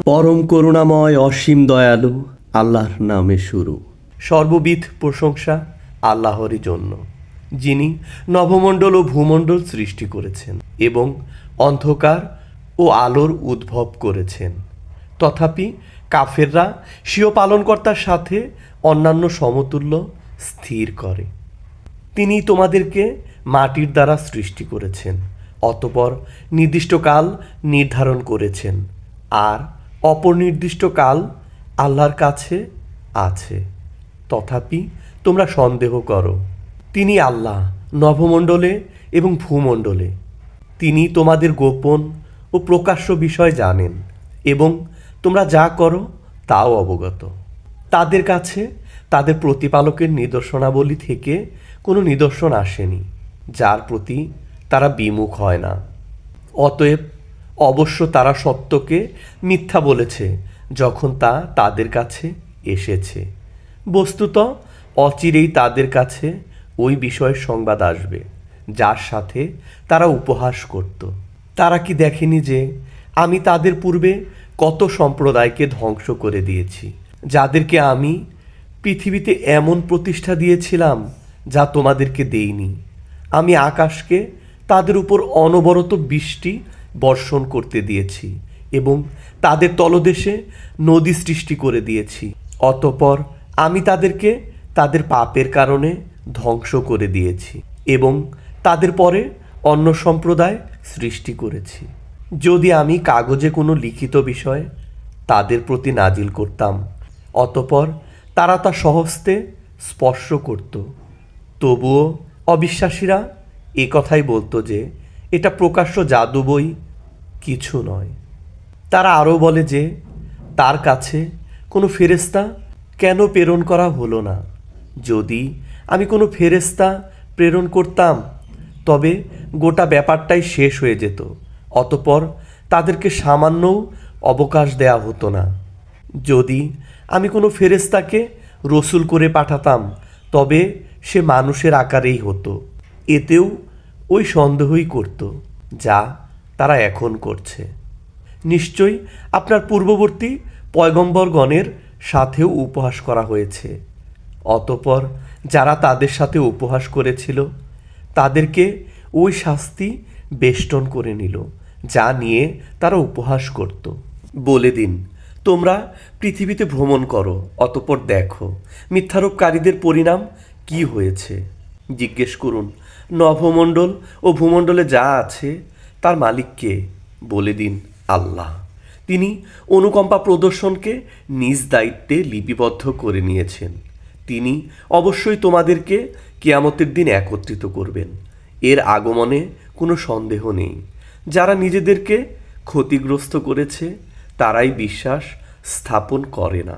পরম করুণাময় অসীম দয়ালু আল্লাহর নামে শুরু। সর্ববিধ প্রশংসা আল্লাহরই জন্য, যিনি নভমণ্ডল ও ভূমণ্ডল সৃষ্টি করেছেন এবং অন্ধকার ও আলোর উদ্ভব করেছেন। তথাপি কাফেররা স্বীয় পালনকর্তার সাথে অন্যান্য সমতুল্য স্থির করে। তিনি তোমাদেরকে মাটির দ্বারা সৃষ্টি করেছেন, অতঃপর নির্দিষ্ট কাল নির্ধারণ করেছেন, আর অপরিনির্দিষ্ট কাল আল্লাহর কাছে আছে। তথাপি তোমরা সন্দেহ করো। তিনি আল্লাহ নভমণ্ডলে এবং ভূমণ্ডলে। তিনি তোমাদের গোপন ও প্রকাশ্য বিষয় জানেন এবং তোমরা যা করো তাও অবগত। তাদের কাছে তাদের প্রতিপালকের নিদর্শনাবলী থেকে কোনো নিদর্শন আসেনি, যার প্রতি তারা বিমুখ হয় না। অতএব অবশ্য তারা সত্যকে মিথ্যা বলেছে যখন তা তাদের কাছে এসেছে। বস্তুত অচিরেই তাদের কাছে ওই বিষয়ের সংবাদ আসবে যার সাথে তারা উপহাস করত। তারা কি দেখেনি যে আমি তাদের পূর্বে কত সম্প্রদায়কে ধ্বংস করে দিয়েছি, যাদেরকে আমি পৃথিবীতে এমন প্রতিষ্ঠা দিয়েছিলাম যা তোমাদেরকে দেইনি। আমি আকাশকে তাদের উপর অনবরত বৃষ্টি বর্ষণ করতে দিয়েছি এবং তাদের তলদেশে নদী সৃষ্টি করে দিয়েছি। অতঃপর আমি তাদেরকে তাদের পাপের কারণে ধ্বংস করে দিয়েছি এবং তাদের পরে অন্য সম্প্রদায় সৃষ্টি করেছি। যদি আমি কাগজে কোনো লিখিত বিষয় তাদের প্রতি নাজিল করতাম, অতঃপর তারা তা স্বহস্তে স্পর্শ করত, তবুও অবিশ্বাসীরা এ কথাই বলতো যে এটা প্রকাশ্য জাদু বই, কিছু নয়। তারা আরও বলে যে তার কাছে কোনো ফেরেশতা কেন প্রেরণ করা হলো না। যদি আমি কোনো ফেরেশতা প্রেরণ করতাম তবে গোটা ব্যাপারটাই শেষ হয়ে যেত, অতঃপর তাদেরকে সামান্যও অবকাশ দেয়া হতো না। যদি আমি কোনো ফেরেশতাকে রসুল করে পাঠাতাম তবে সে মানুষের আকারেই হতো। এতেও ওই সন্দেহই করত যা তারা এখন করছে। নিশ্চয়ই আপনার পূর্ববর্তী পয়গম্বরগণের সাথেও উপহাস করা হয়েছে। অতঃপর যারা তাদের সাথে উপহাস করেছিল তাদেরকে ওই শাস্তি বেষ্টন করে নিল যা নিয়ে তারা উপহাস করত। বলে দিন, তোমরা পৃথিবীতে ভ্রমণ করো, অতঃপর দেখো মিথ্যারোপকারীদের পরিণাম কি হয়েছে। জিজ্ঞেস করুন, নভমণ্ডল ও ভূমণ্ডলে যা আছে তার মালিক কে? বলে দিন, আল্লাহ। তিনি অনুকম্পা প্রদর্শনকে নিজ দায়িত্বে লিপিবদ্ধ করে নিয়েছেন। তিনি অবশ্যই তোমাদেরকে কিয়ামতের দিন একত্রিত করবেন, এর আগমনে কোনো সন্দেহ নেই। যারা নিজেদেরকে ক্ষতিগ্রস্ত করেছে তারাই বিশ্বাস স্থাপন করে না।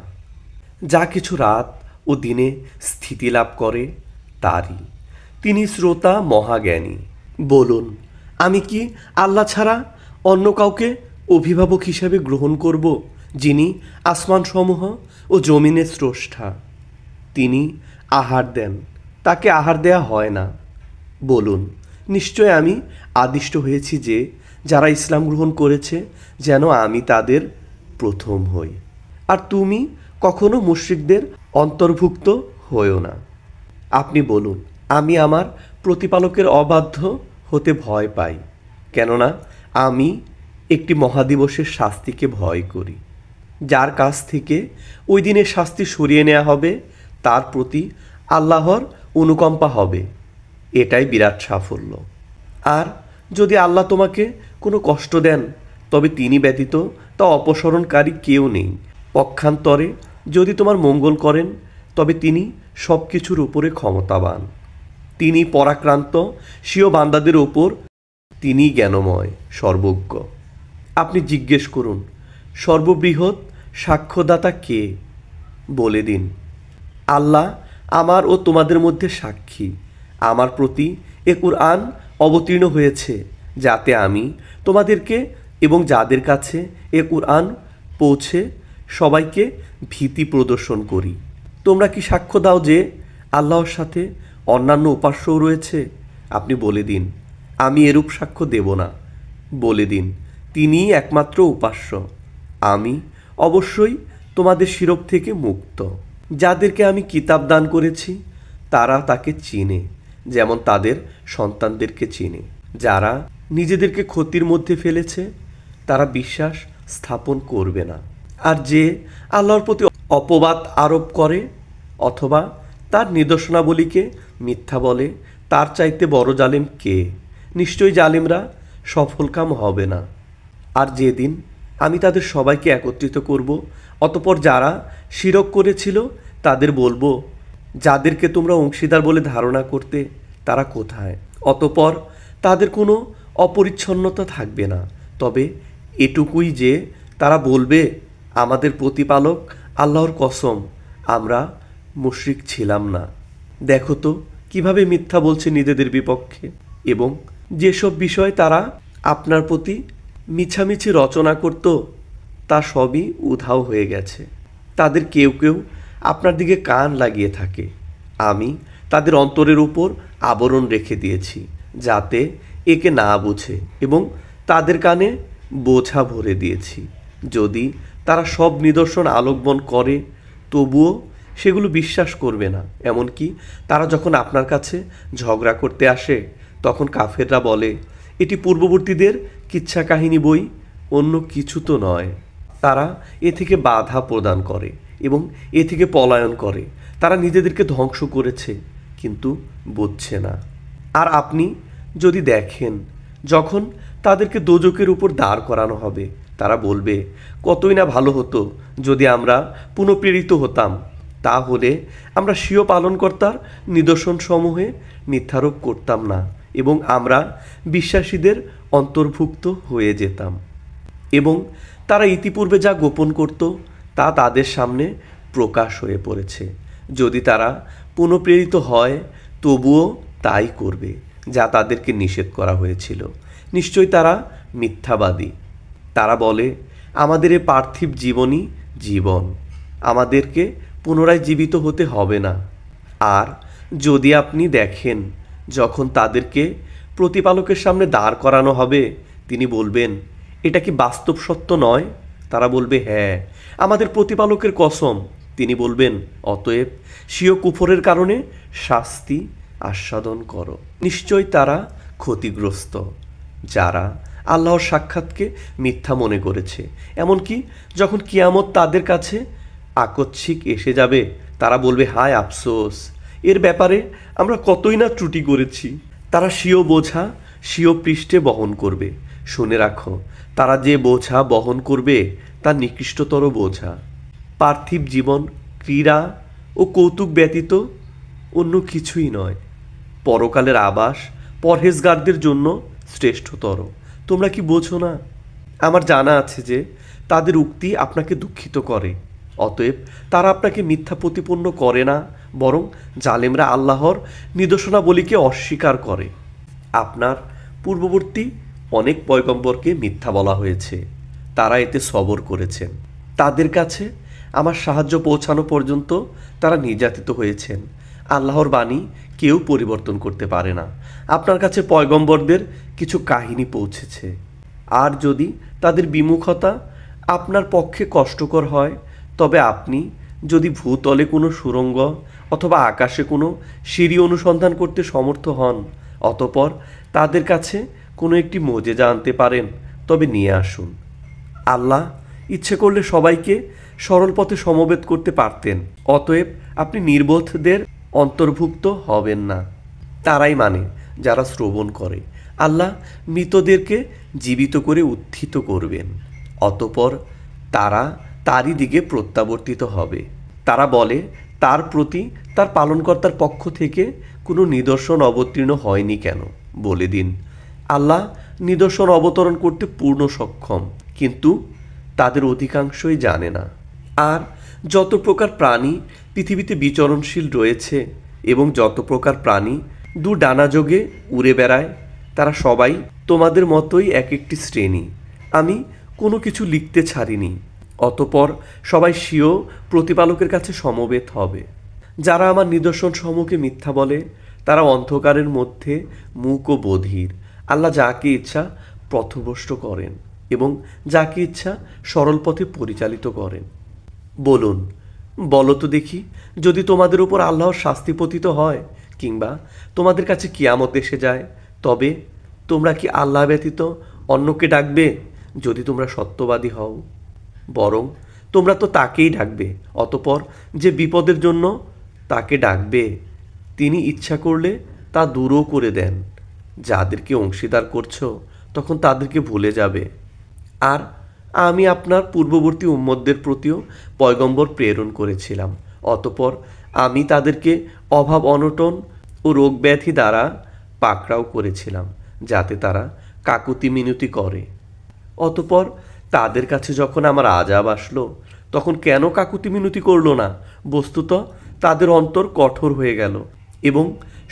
যা কিছু রাত ও দিনে স্থিতি লাভ করে তারই তিনি শ্রোতা মহাজ্ঞানী। বলুন, আমি কি আল্লাহ ছাড়া অন্য কাউকে অভিভাবক হিসাবে গ্রহণ করব, যিনি আসমানসমূহ ও জমিনের স্রষ্টা? তিনি আহার দেন, তাকে আহার দেয়া হয় না। বলুন, নিশ্চয় আমি আদিষ্ট হয়েছি যে যারা ইসলাম গ্রহণ করেছে যেন আমি তাদের প্রথম হই, আর তুমি কখনো মুশরিকদের অন্তর্ভুক্ত হয়েও না। আপনি বলুন, আমি আমার প্রতিপালকের অবাধ্য হতে ভয় পাই, কেননা আমি একটি মহাদিবসের শাস্তিকে ভয় করি। যার কাছ থেকে ওই দিনের শাস্তি সরিয়ে নেওয়া হবে তার প্রতি আল্লাহর অনুকম্পা হবে, এটাই বিরাট সাফল্য। আর যদি আল্লাহ তোমাকে কোনো কষ্ট দেন তবে তিনি ব্যতীত তা অপসরণকারী কেউ নেই। পক্ষান্তরে যদি তোমার মঙ্গল করেন তবে তিনি সব কিছুর উপরে ক্ষমতাবান। তিনি পরাক্রান্ত স্বীয় বান্দাদের ওপর, তিনি জ্ঞানময় সর্বজ্ঞ। আপনি জিজ্ঞেস করুন, সর্ববৃহৎ সাক্ষ্যদাতা কে? বলে দিন, আল্লাহ আমার ও তোমাদের মধ্যে সাক্ষী। আমার প্রতি এ কুরআন অবতীর্ণ হয়েছে যাতে আমি তোমাদেরকে এবং যাদের কাছে এ কুরআন পৌঁছে সবাইকে ভীতি প্রদর্শন করি। তোমরা কি সাক্ষ্য দাও যে আল্লাহর সাথে অন্যান্য উপাস্যও রয়েছে? আপনি বলে দিন, আমি এরূপ সাক্ষ্য দেব না। বলে দিন, তিনিই একমাত্র উপাস্য, আমি অবশ্যই তোমাদের শিরক থেকে মুক্ত। যাদেরকে আমি কিতাব দান করেছি তারা তাকে চিনে, যেমন তাদের সন্তানদেরকে চিনে। যারা নিজেদেরকে ক্ষতির মধ্যে ফেলেছে তারা বিশ্বাস স্থাপন করবে না। আর যে আল্লাহর প্রতি অপবাদ আরোপ করে অথবা তার নিদর্শনাবলীকে মিথ্যা বলে, তার চাইতে বড় জালিম কে? নিশ্চয়ই জালিমরা সফলকাম হবে না। আর যেদিন আমি তাদের সবাইকে একত্রিত করব, অতপর যারা শিরক করেছিল তাদের বলবো, যাদেরকে তোমরা অংশীদার বলে ধারণা করতে তারা কোথায়? অতপর তাদের কোনো অপরিচ্ছন্নতা থাকবে না, তবে এটুকুই যে তারা বলবে, আমাদের প্রতিপালক আল্লাহর কসম, আমরা মুশরিক ছিলাম না। দেখো তো কিভাবে মিথ্যা বলছে নিজেদের বিপক্ষে। এবং যেসব বিষয় তারা আপনার প্রতি মিছামিছি রচনা করত তা সবই উধাও হয়ে গেছে। তাদের কেউ কেউ আপনার দিকে কান লাগিয়ে থাকে। আমি তাদের অন্তরের উপর আবরণ রেখে দিয়েছি যাতে একে না বোঝে, এবং তাদের কানে বোঝা ভরে দিয়েছি। যদি তারা সব নিদর্শন আলোকবন করে তবুও সেগুলো বিশ্বাস করবে না। এমনকি তারা যখন আপনার কাছে ঝগড়া করতে আসে তখন কাফেররা বলে, এটি পূর্ববর্তীদের কিচ্ছা কাহিনী বই, অন্য কিছু তো নয়। তারা এ থেকে বাধা প্রদান করে এবং এ থেকে পলায়ন করে। তারা নিজেদেরকে ধ্বংস করেছে কিন্তু বুঝছে না। আর আপনি যদি দেখেন যখন তাদেরকে দোজকের উপর দাঁড় করানো হবে, তারা বলবে, কতই না ভালো হতো যদি আমরা পুনঃপ্রেরিত হতাম, তাহলে আমরা স্বীয় পালনকর্তার নিদর্শনসমূহে মিথ্যারোপ করতাম না এবং আমরা বিশ্বাসীদের অন্তর্ভুক্ত হয়ে যেতাম। এবং তারা ইতিপূর্বে যা গোপন করত তা তাদের সামনে প্রকাশ হয়ে পড়েছে। যদি তারা পুনঃপ্রেরিত হয় তবুও তাই করবে যা তাদেরকে নিষেধ করা হয়েছিল। নিশ্চয়ই তারা মিথ্যাবাদী। তারা বলে, আমাদের এ পার্থিব জীবনই জীবন, আমাদেরকে পুনরায় জীবিত হতে হবে না। আর যদি আপনি দেখেন যখন তাদেরকে প্রতিপালকের সামনে দাঁড় করানো হবে, তিনি বলবেন, এটা কি বাস্তব সত্য নয়? তারা বলবে, হ্যাঁ, আমাদের প্রতিপালকের কসম। তিনি বলবেন, অতএব স্বীয় কুফরের কারণে শাস্তি আস্বাদন করো। নিশ্চয় তারা ক্ষতিগ্রস্ত যারা আল্লাহর সাক্ষাৎকে মিথ্যা মনে করেছে। এমনকি যখন কিয়ামত তাদের কাছে আকস্মিক এসে যাবে তারা বলবে, হায় আফসোস, এর ব্যাপারে আমরা কতই না ত্রুটি করেছি। তারা স্বীয় বোঝা স্বীয় পৃষ্ঠে বহন করবে। শুনে রাখো, তারা যে বোঝা বহন করবে তা নিকৃষ্টতর বোঝা। পার্থিব জীবন ক্রীড়া ও কৌতুক ব্যতীত অন্য কিছুই নয়। পরকালের আবাস পরহেজগারদের জন্য শ্রেষ্ঠতর। তোমরা কি বোঝো না? আমার জানা আছে যে তাদের উক্তি আপনাকে দুঃখিত করে, অতএব তারা আপনাকে মিথ্যা প্রতিপন্ন করে না, বরং জালেমরা আল্লাহর নিদর্শনাবলীকে অস্বীকার করে। আপনার পূর্ববর্তী অনেক পয়গম্বরকে মিথ্যা বলা হয়েছে, তারা এতে সবর করেছেন। তাদের কাছে আমার সাহায্য পৌঁছানো পর্যন্ত তারা নির্যাতিত হয়েছেন। আল্লাহর বাণী কেউ পরিবর্তন করতে পারে না। আপনার কাছে পয়গম্বরদের কিছু কাহিনী পৌঁছেছে। আর যদি তাদের বিমুখতা আপনার পক্ষে কষ্টকর হয়, তবে আপনি যদি ভূতলে কোনো সুড়ঙ্গ অথবা আকাশে কোনো সিঁড়ি অনুসন্ধান করতে সমর্থ হন, অতপর তাদের কাছে কোনো একটি মোজেজা আনতে পারেন, তবে নিয়ে আসুন। আল্লাহ ইচ্ছে করলে সবাইকে সরল পথে সমবেত করতে পারতেন। অতএব আপনি নির্বোধদের অন্তর্ভুক্ত হবেন না। তারাই মানে যারা শ্রবণ করে। আল্লাহ মৃতদেরকে জীবিত করে উত্থিত করবেন, অতপর তারা তারই দিকে প্রত্যাবর্তিত হবে। তারা বলে, তার প্রতি তার পালনকর্তার পক্ষ থেকে কোনো নিদর্শন অবতীর্ণ হয়নি কেন? বলে দিন, আল্লাহ নিদর্শন অবতরণ করতে পূর্ণ সক্ষম, কিন্তু তাদের অধিকাংশই জানে না। আর যত প্রকার প্রাণী পৃথিবীতে বিচরণশীল রয়েছে এবং যত প্রকার প্রাণী দু ডানাযোগে উড়ে বেড়ায়, তারা সবাই তোমাদের মতোই এক একটি শ্রেণী। আমি কোনো কিছু লিখতে ছাড়িনি, অতপর সবাই স্বীয় প্রতিপালকের কাছে সমবেত হবে। যারা আমার নিদর্শন সমূহকে মিথ্যা বলে তারা অন্ধকারের মধ্যে মূক ও বধির। আল্লাহ যাকে ইচ্ছা পথভ্রষ্ট করেন। এবং যাকে ইচ্ছা সরল পথে পরিচালিত করেন। বলুন, বলো তো দেখি, যদি তোমাদের উপর আল্লাহর শাস্তি পতিত হয় কিংবা তোমাদের কাছে কিয়ামত এসে যায়, তবে তোমরা কি আল্লাহ ব্যতীত অন্যকে ডাকবে যদি তোমরা সত্যবাদী হও? বরং তোমরা তো তাকেই ডাকবে। অতঃপর যে বিপদের জন্য তাকে ডাকবে, তিনি ইচ্ছা করলে তা দূরও করে দেন। যাদেরকে অংশীদার করছো তখন তাদেরকে ভুলে যাবে। আর আমি আপনার পূর্ববর্তী উম্মতদের প্রতিও পয়গম্বর প্রেরণ করেছিলাম। অতঃপর আমি তাদেরকে অভাব অনটন ও রোগ ব্যাধি দ্বারা পাকড়াও করেছিলাম, যাতে তারা কাকুতি মিনতি করে। অতঃপর তাদের কাছে যখন আমার আযাব আসলো, তখন কেন কাকুতি মিনতি করলো না? বস্তুত তাদের অন্তর কঠোর হয়ে গেল এবং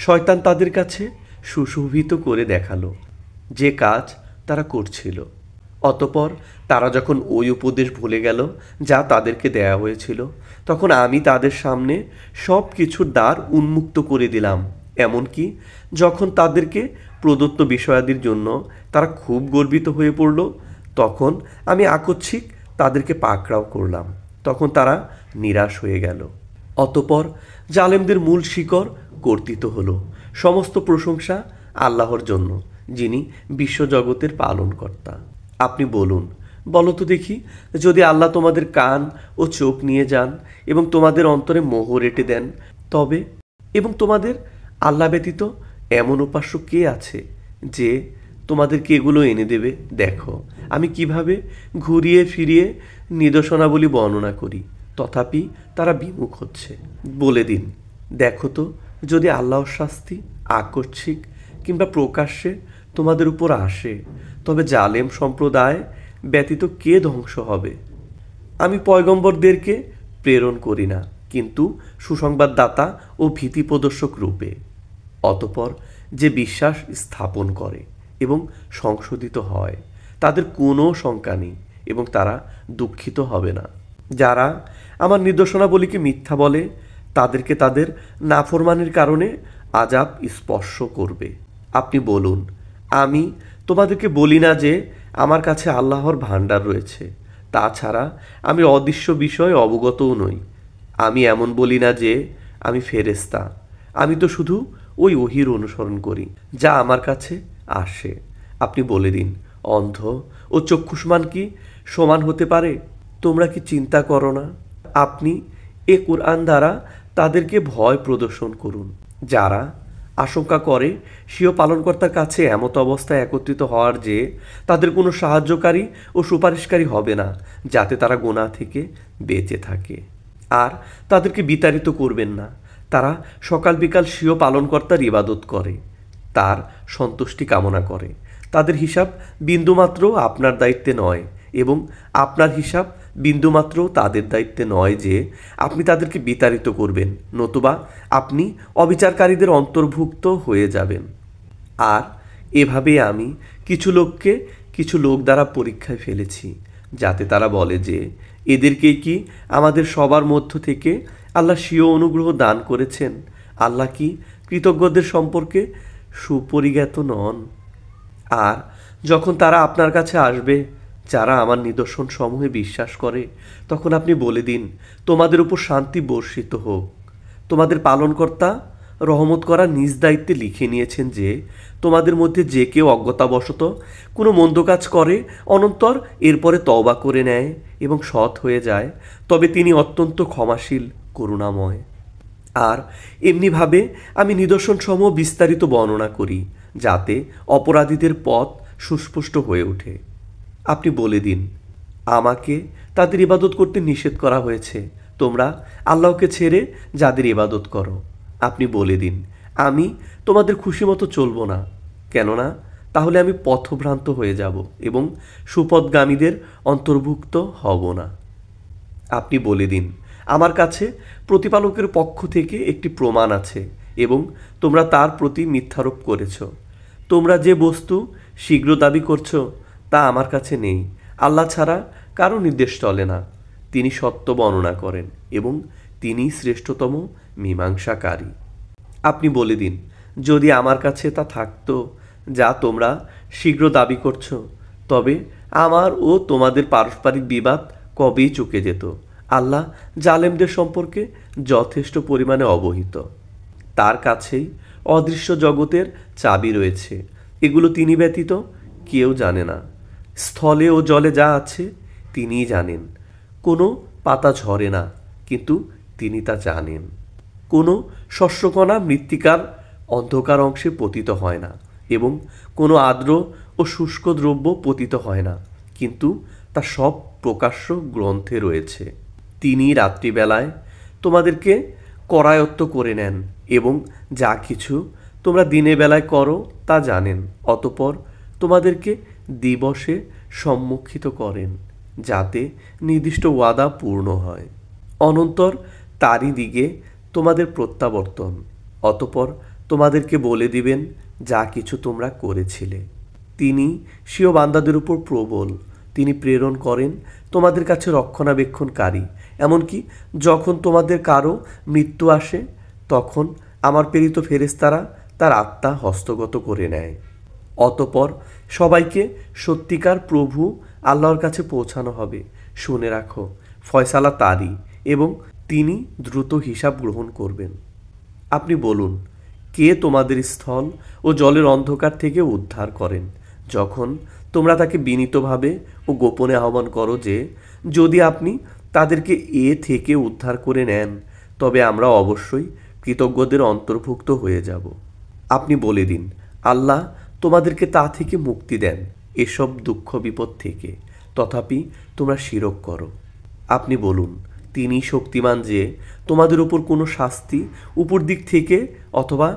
শয়তান তাদের কাছে সুশোভিত করে দেখালো যে কাজ তারা করছিল। অতঃপর তারা যখন ওই উপদেশ ভুলে গেল যা তাদেরকে দেয়া হয়েছিল, তখন আমি তাদের সামনে সব কিছুর দ্বার উন্মুক্ত করে দিলাম। এমনকি যখন তাদেরকে প্রদত্ত বিষয়াদির জন্য তারা খুব গর্বিত হয়ে পড়ল, তখন আমি আকস্মিক তাদেরকে পাকড়াও করলাম। তখন তারা নিরাশ হয়ে গেল। অতঃপর জালেমদের মূল শিকড় কর্তৃত হলো। সমস্ত প্রশংসা আল্লাহর জন্য, যিনি বিশ্বজগতের পালনকর্তা। আপনি বলুন, বলো তো দেখি, যদি আল্লাহ তোমাদের কান ও চোখ নিয়ে যান এবং তোমাদের অন্তরে মোহর এঁটে দেন, তবে এবং তোমাদের আল্লাহ ব্যতীত এমন উপাস্য কে আছে যে তোমাদেরকে এগুলো এনে দেবে? দেখো আমি কিভাবে ঘুরিয়ে ফিরিয়ে নিদর্শনাবলী বর্ণনা করি, তথাপি তারা বিমুখ হচ্ছে। বলে দিন, দেখো তো, যদি আল্লাহর শাস্তি আকস্মিক কিংবা প্রকাশ্যে তোমাদের উপর আসে, তবে জালেম সম্প্রদায় ব্যতীত কে ধ্বংস হবে? আমি পয়গম্বরদেরকে প্রেরণ করি না, কিন্তু সুসংবাদদাতা ও ভীতি প্রদর্শক রূপে। অতঃপর যে বিশ্বাস স্থাপন করে এবং সংশোধিত হয়, তাদের কোনো শঙ্কা নেই এবং তারা দুঃখিত হবে না। যারা আমার নিদর্শনাবলীকে মিথ্যা বলে, তাদেরকে তাদের নাফরমানির কারণে আযাব স্পর্শ করবে। আপনি বলুন, আমি তোমাদেরকে বলি না যে আমার কাছে আল্লাহর ভাণ্ডার রয়েছে। তাছাড়া আমি অদৃশ্য বিষয়ে অবগতও নই। আমি এমন বলি না যে আমি ফেরেশতা। আমি তো শুধু ওই ওহীর অনুসরণ করি যা আমার কাছে আসে। আপনি বলে দিন, অন্ধ ও চক্ষুষ্মান কি সমান হতে পারে? তোমরা কি চিন্তা করো না? আপনি এ কুরআন দ্বারা তাদেরকে ভয় প্রদর্শন করুন, যারা আশঙ্কা করে স্বীয় পালনকর্তার কাছে এমত অবস্থায় একত্রিত হওয়ার যে তাদের কোনো সাহায্যকারী ও সুপারিশকারী হবে না, যাতে তারা গুনাহ থেকে বেঁচে থাকে। আর তাদেরকে বিতাড়িত করবেন না। তারা সকাল বিকাল স্বীয় পালনকর্তার ইবাদত করে, তার সন্তুষ্টি কামনা করে। তাদের হিসাব বিন্দুমাত্র আপনার দায়িত্বে নয় এবং আপনার হিসাব বিন্দুমাত্র তাদের দায়িত্বে নয় যে আপনি তাদেরকে বিতাড়িত করবেন, নতুবা আপনি অবিচারকারীদের অন্তর্ভুক্ত হয়ে যাবেন। আর এভাবে আমি কিছু লোককে কিছু লোক দ্বারা পরীক্ষায় ফেলেছি, যাতে তারা বলে যে এদেরকে কি আমাদের সবার মধ্য থেকে আল্লাহ স্বীয় অনুগ্রহ দান করেছেন? আল্লাহ কি কৃতজ্ঞদের সম্পর্কে সুপরিজ্ঞাত নন? আর যখন তারা আপনার কাছে আসবে, যারা আমার নিদর্শন সমূহে বিশ্বাস করে, তখন আপনি বলে দিন, তোমাদের উপর শান্তি বর্ষিত হোক। তোমাদের পালনকর্তা রহমত করা নিজ দায়িত্বে লিখে নিয়েছেন যে তোমাদের মধ্যে যে কেউ অজ্ঞতাবশত কোনো মন্দ কাজ করে, অনন্তর এরপরে তওবা করে নেয় এবং সৎ হয়ে যায়, তবে তিনি অত্যন্ত ক্ষমাশীল, করুণাময়। আর এমনিভাবে আমি নিদর্শনসমূহ বিস্তারিত বর্ণনা করি, যাতে অপরাধীদের পথ সুস্পষ্ট হয়ে ওঠে। আপনি বলে দিন, আমাকে তাদের ইবাদত করতে নিষেধ করা হয়েছে, তোমরা আল্লাহকে ছেড়ে যাদের ইবাদত করো। আপনি বলে দিন, আমি তোমাদের খুশি মতো চলব না, কেননা তাহলে আমি পথভ্রান্ত হয়ে যাব এবং সুপথগামীদের অন্তর্ভুক্ত হব না। আপনি বলে দিন, আমার কাছে প্রতিপালকের পক্ষ থেকে একটি প্রমাণ আছে এবং তোমরা তার প্রতি মিথ্যারোপ করেছ। তোমরা যে বস্তু শীঘ্র দাবি করছো তা আমার কাছে নেই। আল্লাহ ছাড়া কারো নির্দেশ চলে না। তিনি সত্য বর্ণনা করেন এবং তিনি শ্রেষ্ঠতম মীমাংসাকারী। আপনি বলে দিন, যদি আমার কাছে তা থাকতো যা তোমরা শীঘ্র দাবি করছো, তবে আমার ও তোমাদের পারস্পরিক বিবাদ কবেই চুকে যেত। আল্লাহ জালেমদের সম্পর্কে যথেষ্ট পরিমাণে অবহিত। তার কাছেই অদৃশ্য জগতের চাবি রয়েছে, এগুলো তিনি ব্যতীত কেউ জানে না। স্থলে ও জলে যা আছে তিনিই জানেন। কোনো পাতা ঝরে না, কিন্তু তিনি তা জানেন। কোনো শস্যকণা মৃত্তিকার অন্ধকার অংশে পতিত হয় না, এবং কোনো আর্দ্র ও শুষ্ক দ্রব্য পতিত হয় না, কিন্তু তা সব প্রকাশ্য গ্রন্থে রয়েছে। তিনি রাত্রিবেলায় তোমাদেরকে করায়ত্ত করে নেন এবং যা কিছু তোমরা দিনের বেলায় করো তা জানেন। অতঃপর তোমাদেরকে দিবসে সম্মুখিত করেন, যাতে নির্দিষ্ট ওয়াদা পূর্ণ হয়। অনন্তর তারই দিকে তোমাদের প্রত্যাবর্তন। অতঃপর তোমাদেরকে বলে দিবেন যা কিছু তোমরা করেছিলে। তিনি স্বীয় বান্দাদের উপর প্রবল। তিনি প্রেরণ করেন তোমাদের কাছে রক্ষণাবেক্ষণকারী। এমনকি যখন তোমাদের কারো মৃত্যু আসে, তখন আমার প্রেরিত ফেরেশতারা তার আত্মা হস্তগত করে নেয়। অতঃপর সবাইকে সত্যিকার প্রভু আল্লাহর কাছে পৌঁছানো হবে। শুনে রাখো, ফয়সালা তারই, এবং তিনি দ্রুত হিসাব গ্রহণ করবেন। আপনি বলুন, কে তোমাদের স্থল ও জলের অন্ধকার থেকে উদ্ধার করেন, যখন তোমরা তাকে বিনীতভাবে ও গোপনে আহ্বান করো যে, যদি আপনি তাদেরকে এ থেকে উদ্ধার করে নেন, তবে আমরা অবশ্যই কৃতজ্ঞদের অন্তর্ভুক্ত হয়ে যাব। আপনি বলে দিন, আল্লাহ তোমাদেরকে তা থেকে মুক্তি দেন, এসব দুঃখ বিপদ থেকে, তথাপি তোমরা শিরক করো। আপনি বলুন, তিনি শক্তিমান যে তোমাদের উপর কোনো শাস্তি উপর দিক থেকে অথবা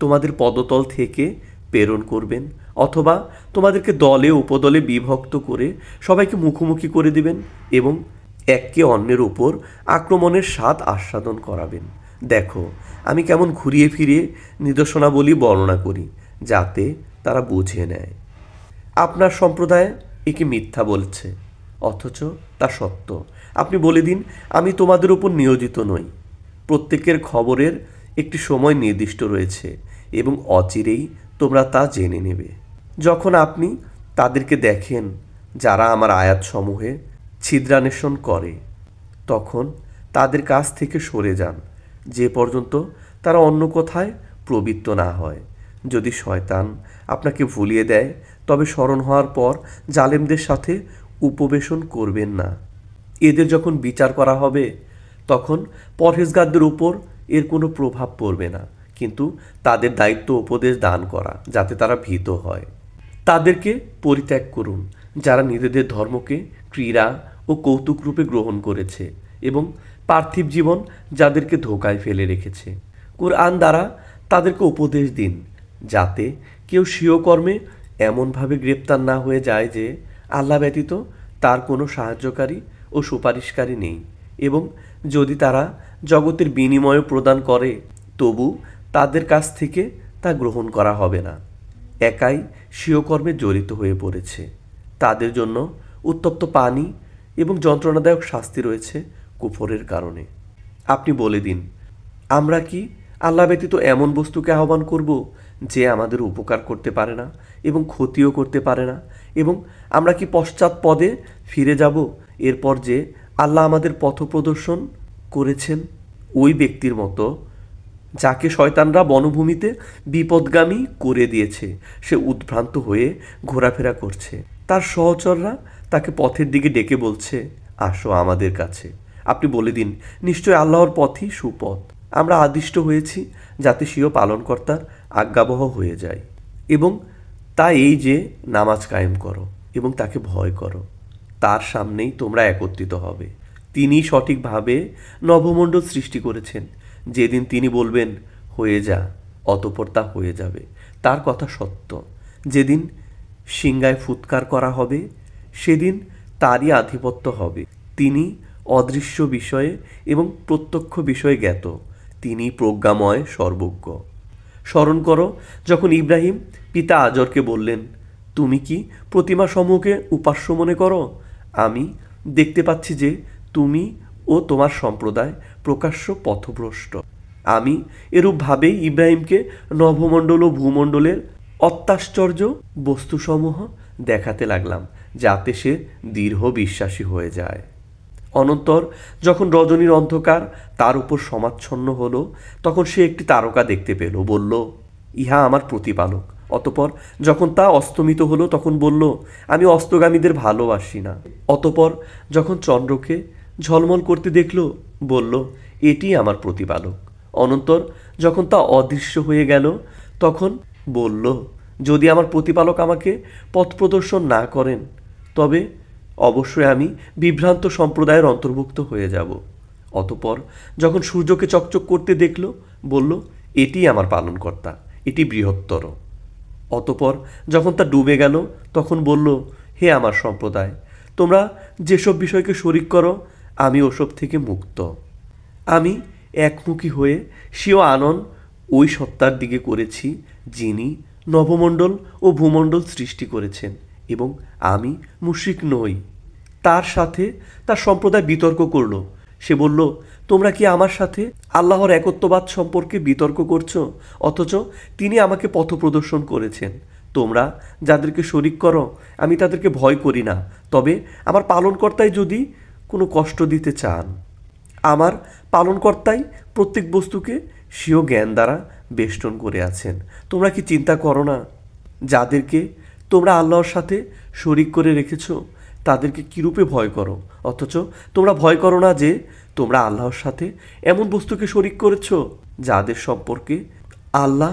তোমাদের পদতল থেকে প্রেরণ করবেন, অথবা তোমাদেরকে দলে উপদলে বিভক্ত করে সবাইকে মুখোমুখি করে দিবেন এবং একে অন্যের উপর আক্রমণের স্বাদ আস্বাদন করাবেন। দেখো, আমি কেমন ঘুরিয়ে ফিরিয়ে নিদর্শনাবলী বর্ণনা করি, যাতে তারা বুঝে নেয়। আপনার সম্প্রদায় একে মিথ্যা বলছে, অথচ তা সত্য। আপনি বলে দিন, আমি তোমাদের উপর নিয়োজিত নই। প্রত্যেকের খবরের একটি সময় নির্দিষ্ট রয়েছে এবং অচিরেই তোমরা তা জেনে নেবে। যখন আপনি তাদেরকে দেখেন যারা আমার আয়াতসমূহে ছিদ্রান্বেষণ করে, তখন তাদের কাছ থেকে সরে যান, যে পর্যন্ত তারা অন্য কোথায় প্রবৃত্ত না হয়। যদি শয়তান আপনাকে ভুলিয়ে দেয়, তবে স্মরণ হওয়ার পর জালেমদের সাথে উপবেশন করবেন না। এদের যখন বিচার করা হবে, তখন পরহেজগারদের উপর এর কোনো প্রভাব পড়বে না, কিন্তু তাদের দায়িত্ব উপদেশ দান করা, যাতে তারা ভীত হয়। তাদেরকে পরিত্যাগ করুন যারা নিজেদের ধর্মকে ক্রীড়া ও কৌতুক রূপে গ্রহণ করেছে এবং পার্থিব জীবন যাদেরকে ধোকায় ফেলে রেখেছে। কুরআন দ্বারা তাদেরকে উপদেশ দিন, যাতে কেউ স্বীয় কর্মে এমনভাবে গ্রেপ্তার না হয়ে যায় যে আল্লাহ ব্যতীত তার কোনো সাহায্যকারী ও সুপারিশকারী নেই, এবং যদি তারা জগতের বিনিময় প্রদান করে, তবু তাদের কাছ থেকে তা গ্রহণ করা হবে না। একাই স্বীয় কর্মে জড়িত হয়ে পড়েছে। তাদের জন্য উত্তপ্ত পানি এবং যন্ত্রণাদায়ক শাস্তি রয়েছে কুফরের কারণে। আপনি বলে দিন, আমরা কি আল্লাহ ব্যতীত এমন বস্তুকে আহ্বান করব যে আমাদের উপকার করতে পারে না এবং ক্ষতিও করতে পারে না? এবং আমরা কি পশ্চাৎ পদে ফিরে যাব এরপর যে আল্লাহ আমাদের পথ প্রদর্শন করেছেন? ওই ব্যক্তির মতো যাকে শয়তানরা বনভূমিতে বিপদগামী করে দিয়েছে, সে উদ্ভ্রান্ত হয়ে ঘোরাফেরা করছে। তার সহচররা তাকে পথের দিকে ডেকে বলছে, আসো আমাদের কাছে। আপনি বলে দিন, নিশ্চয় আল্লাহর পথই সুপথ। আমরা আদিষ্ট হয়েছি যাতে স্বীয় পালনকর্তার আজ্ঞাবহ হয়ে যায়, এবং তা এই যে নামাজ কায়েম করো এবং তাকে ভয় করো। তার সামনেই তোমরা একত্রিত হবে। তিনি সঠিকভাবে নভমণ্ডল সৃষ্টি করেছেন। যেদিন তিনি বলবেন হয়ে যা, অতঃপর তা হয়ে যাবে। তার কথা সত্য। যেদিন সিংহায় ফুৎকার করা হবে, সেদিন তারই আধিপত্য হবে। তিনি অদৃশ্য বিষয়ে এবং প্রত্যক্ষ বিষয়ে জ্ঞাত। তিনি প্রজ্ঞাময়, সর্বজ্ঞ। স্মরণ করো যখন ইব্রাহিম পিতা আজরকে বললেন, তুমি কি প্রতিমা সমূহকে উপাস্য মনে করো? আমি দেখতে পাচ্ছি যে তুমি ও তোমার সম্প্রদায় প্রকাশ্য পথভ্রষ্ট। আমি এরূপভাবেই ইব্রাহিমকে নভমণ্ডল ও ভূমণ্ডলের অত্যাশ্চর্য বস্তুসমূহ দেখাতে লাগলাম, যাতে সে দৃঢ় বিশ্বাসী হয়ে যায়। অনন্তর যখন রজনীর অন্ধকার তার উপর সমাচ্ছন্ন হলো, তখন সে একটি তারকা দেখতে পেল, বলল, ইহা আমার প্রতিপালক। অতপর যখন তা অস্তমিত হলো, তখন বলল, আমি অস্তগামীদের ভালোবাসি না। অতপর যখন চন্দ্রকে ঝলমল করতে দেখল, বলল, এটি আমার প্রতিপালক। অনন্তর যখন তা অদৃশ্য হয়ে গেল, তখন বলল, যদি আমার প্রতিপালক আমাকে পথ প্রদর্শন না করেন, তবে অবশ্যই আমি বিভ্রান্ত সম্প্রদায়ের অন্তর্ভুক্ত হয়ে যাব। অতপর যখন সূর্যকে চকচক করতে দেখল, বলল, এটি আমার পালনকর্তা, এটি বৃহত্তর। অতপর যখন তা ডুবে গেল, তখন বলল, হে আমার সম্প্রদায়, তোমরা যেসব বিষয়কে শরিক করো, আমি ওসব থেকে মুক্ত। আমি একমুখী হয়ে স্বীয় আনন ওই সত্তার দিকে করেছি, যিনি নভমণ্ডল ও ভূমণ্ডল সৃষ্টি করেছেন, এবং আমি মুশরিক নই। তার সাথে তার সম্প্রদায় বিতর্ক করল। সে বলল, তোমরা কি আমার সাথে আল্লাহর একত্ববাদ সম্পর্কে বিতর্ক করছো, অথচ তিনি আমাকে পথ প্রদর্শন করেছেন। তোমরা যাদেরকে শরিক করো, আমি তাদেরকে ভয় করি না, তবে আমার পালনকর্তাই যদি কোনো কষ্ট দিতে চান। আমার পালনকর্তাই প্রত্যেক বস্তুকে স্বীয় জ্ঞান দ্বারা বেষ্টন করে আছেন। তোমরা কি চিন্তা করো না, যাদেরকে তোমরা আল্লাহর সাথে শরিক করে রেখেছ, তাদেরকে কীরূপে ভয় করো, অথচ তোমরা ভয় করো না যে তোমরা আল্লাহর সাথে এমন বস্তুকে শরিক করেছ যাদের সম্পর্কে আল্লাহ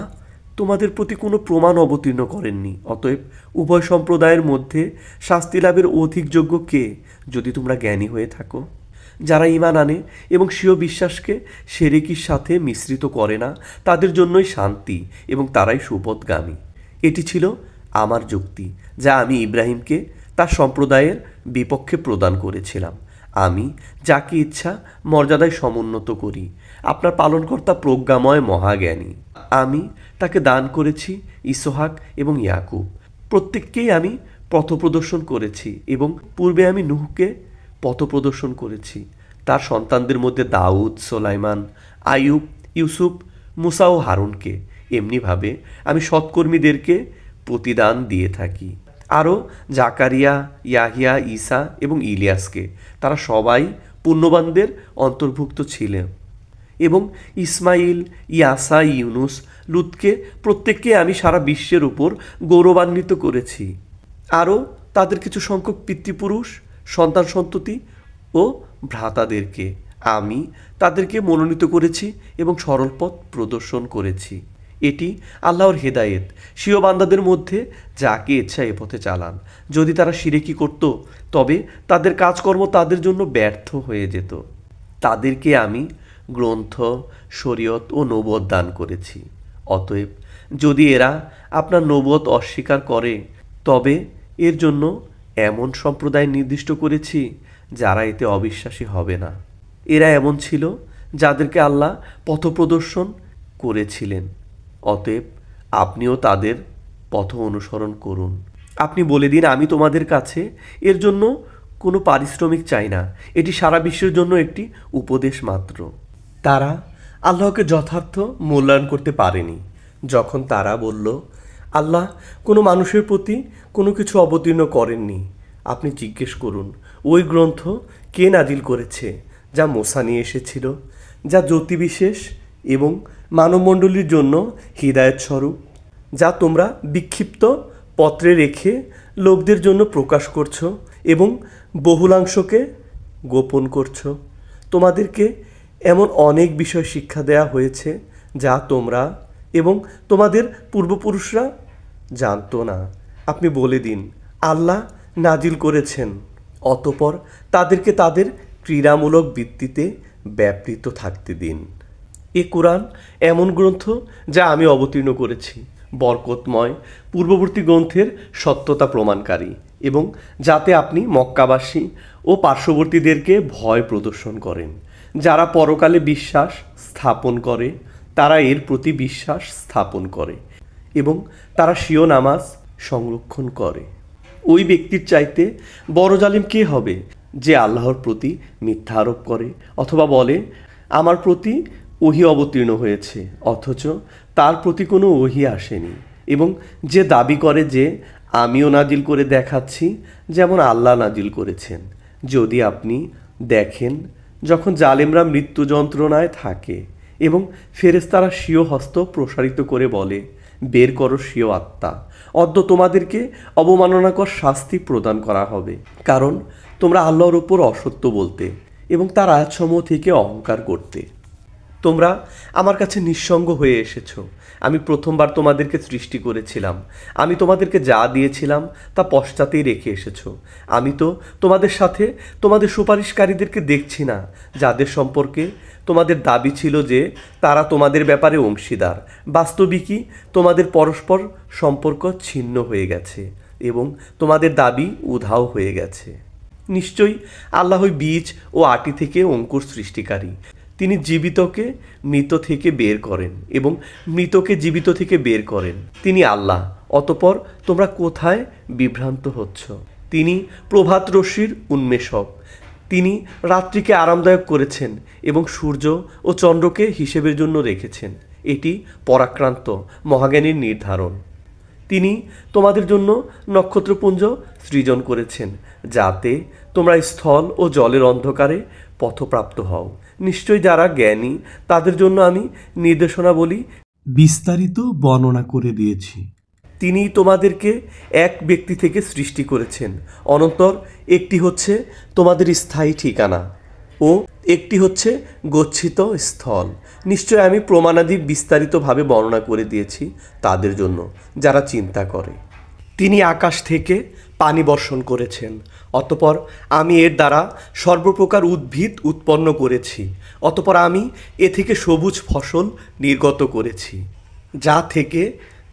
তোমাদের প্রতি কোনো প্রমাণ অবতীর্ণ করেননি। অতএব উভয় সম্প্রদায়ের মধ্যে শাস্তি লাভের অধিক যোগ্য কে, যদি তোমরা জ্ঞানী হয়ে থাকো? যারা ঈমান আনে এবং স্বীয় বিশ্বাসকে শিরকির সাথে মিশ্রিত করে না, তাদের জন্যই শান্তি এবং তারাই সুপথগামী। এটি ছিল আমার যুক্তি, যা আমি ইব্রাহিমকে তার সম্প্রদায়ের বিপক্ষে প্রদান করেছিলাম। আমি যাকে ইচ্ছা মর্যাদায় সমুন্নত করি। আপনার পালনকর্তা প্রজ্ঞাময় মহাজ্ঞানী। আমি তাকে দান করেছি ইসহাক এবং ইয়াকুব। প্রত্যেককেই আমি পথপ্রদর্শন করেছি, এবং পূর্বে আমি নূহকে পথপ্রদর্শন করেছি। তার সন্তানদের মধ্যে দাউদ, সোলাইমান, আইয়ুব, ইউসুফ, মুসা ও হারুনকে। এমনিভাবে আমি সৎকর্মীদেরকে প্রতিদান দিয়ে থাকি। আরও জাকারিয়া, ইয়াহিয়া, ঈসা এবং ইলিয়াসকে। তারা সবাই পুণ্যবানদের অন্তর্ভুক্ত ছিলেন। এবং ইসমাইল, ইয়াসা, ইউনুস, লুতকে প্রত্যেককে আমি সারা বিশ্বের উপর গৌরবান্বিত করেছি। আরও তাদের কিছু সংখ্যক পিতৃপুরুষ, সন্তান সন্ততি ও ভ্রাতাদেরকে আমি তাদেরকে মনোনীত করেছি এবং সরল পথ প্রদর্শন করেছি। এটি আল্লাহর হেদায়েত। স্বীয় বান্দাদের মধ্যে যাকে ইচ্ছা এ পথে চালান। যদি তারা শিরকি করত, তবে তাদের কাজকর্ম তাদের জন্য ব্যর্থ হয়ে যেত। তাদেরকে আমি গ্রন্থ, শরীয়ত ও নবুয়ত দান করেছি। অতএব যদি এরা আপনার নবুয়ত অস্বীকার করে, তবে এর জন্য এমন সম্প্রদায় নির্দিষ্ট করেছি যারা এতে অবিশ্বাসী হবে না। এরা এমন ছিল যাদেরকে আল্লাহ পথপ্রদর্শন করেছিলেন। অতএব আপনিও তাদের পথ অনুসরণ করুন। আপনি বলে দিন, আমি তোমাদের কাছে এর জন্য কোনো পারিশ্রমিক চাই না। এটি সারা বিশ্বের জন্য একটি উপদেশ মাত্র। তারা আল্লাহকে যথার্থ মূল্যায়ন করতে পারেনি। যখন তারা বলল, আল্লাহ কোনো মানুষের প্রতি কোনো কিছু অবতীর্ণ করেননি, আপনি জিজ্ঞেস করুন, ওই গ্রন্থ কে নাজিল করেছে যা মুসা নিয়ে এসেছিল, যা জ্যোতিবিশেষ এবং মানবমণ্ডলীর জন্য হিদায়ত স্বরূপ, যা তোমরা বিক্ষিপ্ত পত্রে রেখে লোকদের জন্য প্রকাশ করছো এবং বহুলাংশকে গোপন করছো। তোমাদেরকে এমন অনেক বিষয় শিক্ষা দেয়া হয়েছে যা তোমরা এবং তোমাদের পূর্বপুরুষরা জানতো না। আপনি বলে দিন, আল্লাহ নাজিল করেছেন। অতপর তাদেরকে তাদের ক্রীড়ামূলক বৃত্তিতে ব্যাপৃত থাকতে দিন। এ কোরআন এমন গ্রন্থ যা আমি অবতীর্ণ করেছি, বরকতময়, পূর্ববর্তী গ্রন্থের সত্যতা প্রমাণকারী, এবং যাতে আপনি মক্কাবাসী ও পার্শ্ববর্তীদেরকে ভয় প্রদর্শন করেন। যারা পরকালে বিশ্বাস স্থাপন করে, তারা এর প্রতি বিশ্বাস স্থাপন করে এবং তারা স্বীয় নামাজ সংরক্ষণ করে। ওই ব্যক্তির চাইতে বড় জালিম কে হবে যে আল্লাহর প্রতি মিথ্যা আরোপ করে অথবা বলে, আমার প্রতি ওহী অবতীর্ণ হয়েছে, অথচ তার প্রতি কোনো ওহী আসেনি, এবং যে দাবি করে যে আমিও নাজিল করে দেখাচ্ছি যেমন আল্লাহ নাজিল করেছেন, যদি আপনি দেখেন যখন জালেমরা মৃত্যু যন্ত্রণায় থাকে এবং ফেরেশতারা স্বীয় হস্ত প্রসারিত করে বলে, বের করো স্বীয় আত্মা, অদ্য তোমাদেরকে অবমাননাকর শাস্তি প্রদান করা হবে, কারণ তোমরা আল্লাহর উপর অসত্য বলতে এবং তার আয়াতসমূহ থেকে অহংকার করতে। তোমরা আমার কাছে নিঃসঙ্গ হয়ে এসেছো। আমি প্রথমবার তোমাদেরকে সৃষ্টি করেছিলাম। আমি তোমাদেরকে যা দিয়েছিলাম তা পশ্চাতেই রেখে এসেছো। আমি তো তোমাদের সাথে তোমাদের সুপারিশকারীদেরকে দেখছি না, যাদের সম্পর্কে তোমাদের দাবি ছিল যে তারা তোমাদের ব্যাপারে অংশীদার। বাস্তবিকই তোমাদের পরস্পর সম্পর্ক ছিন্ন হয়ে গেছে এবং তোমাদের দাবি উধাও হয়ে গেছে। নিশ্চয়ই আল্লাহই বীজ ও আটি থেকে অঙ্কুর সৃষ্টিকারী। তিনি জীবিতকে মৃত থেকে বের করেন এবং মৃতকে জীবিত থেকে বের করেন। তিনি আল্লাহ। অতঃপর তোমরা কোথায় বিভ্রান্ত হচ্ছ? তিনি প্রভাত রশ্মির উন্মেষক। তিনি রাত্রিকে আরামদায়ক করেছেন এবং সূর্য ও চন্দ্রকে হিসেবের জন্য রেখেছেন। এটি পরাক্রান্ত মহাজ্ঞানীর নির্ধারণ। তিনি তোমাদের জন্য নক্ষত্রপুঞ্জ সৃজন করেছেন, যাতে তোমরা স্থল ও জলের অন্ধকারে পথপ্রাপ্ত হও। নিশ্চয়ই যারা জ্ঞানী তাদের জন্য আমি নির্দেশনাবলী বিস্তারিত বর্ণনা করে দিয়েছি। তিনি তোমাদেরকে এক ব্যক্তি থেকে সৃষ্টি করেছেন, অনন্তর একটি হচ্ছে তোমাদের স্থায়ী ঠিকানা ও একটি হচ্ছে গচ্ছিত স্থল। নিশ্চয় আমি প্রমাণাদি বিস্তারিতভাবে বর্ণনা করে দিয়েছি তাদের জন্য যারা চিন্তা করে। তিনি আকাশ থেকে পানি বর্ষণ করেছেন, অতঃপর আমি এর দ্বারা সর্বপ্রকার উদ্ভিদ উৎপন্ন করেছি। অতঃপর আমি এ থেকে সবুজ ফসল নির্গত করেছি, যা থেকে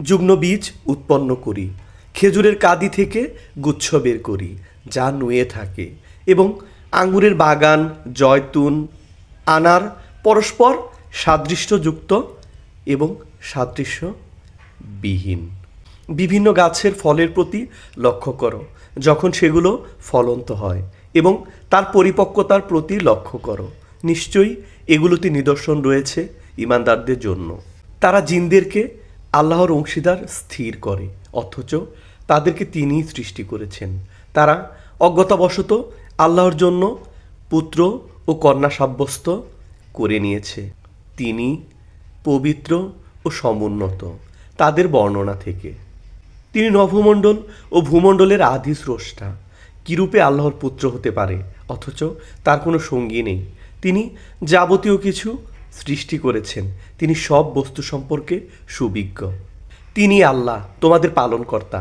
যুগ্ম বীজ উৎপন্ন করি। খেজুরের কাদি থেকে গুচ্ছ বের করি, যা নুয়ে থাকে, এবং আঙ্গুরের বাগান, জয়তুন, আনার পরস্পর সাদৃশ্যযুক্ত এবং সাদৃশ্যবিহীন বিভিন্ন গাছের ফলের প্রতি লক্ষ্য করো যখন সেগুলো ফলন্ত হয়, এবং তার পরিপক্কতার প্রতি লক্ষ্য করো। নিশ্চয়ই এগুলোতে নিদর্শন রয়েছে ঈমানদারদের জন্য। তারা জিনদেরকে আল্লাহর অংশীদার স্থির করে, অথচ তাদেরকে তিনিই সৃষ্টি করেছেন। তারা অজ্ঞতাবশত আল্লাহর জন্য পুত্র ও কন্যা সাব্যস্ত করে নিয়েছে। তিনি পবিত্র ও সমুন্নত তাদের বর্ণনা থেকে। তিনি নভমণ্ডল ও ভূমণ্ডলের আদি স্রষ্টা। কিরূপে আল্লাহর পুত্র হতে পারে অথচ তার কোনো সঙ্গী নেই? তিনি যাবতীয় কিছু সৃষ্টি করেছেন। তিনি সব বস্তু সম্পর্কে সুবিজ্ঞ। তিনি আল্লাহ তোমাদের পালনকর্তা।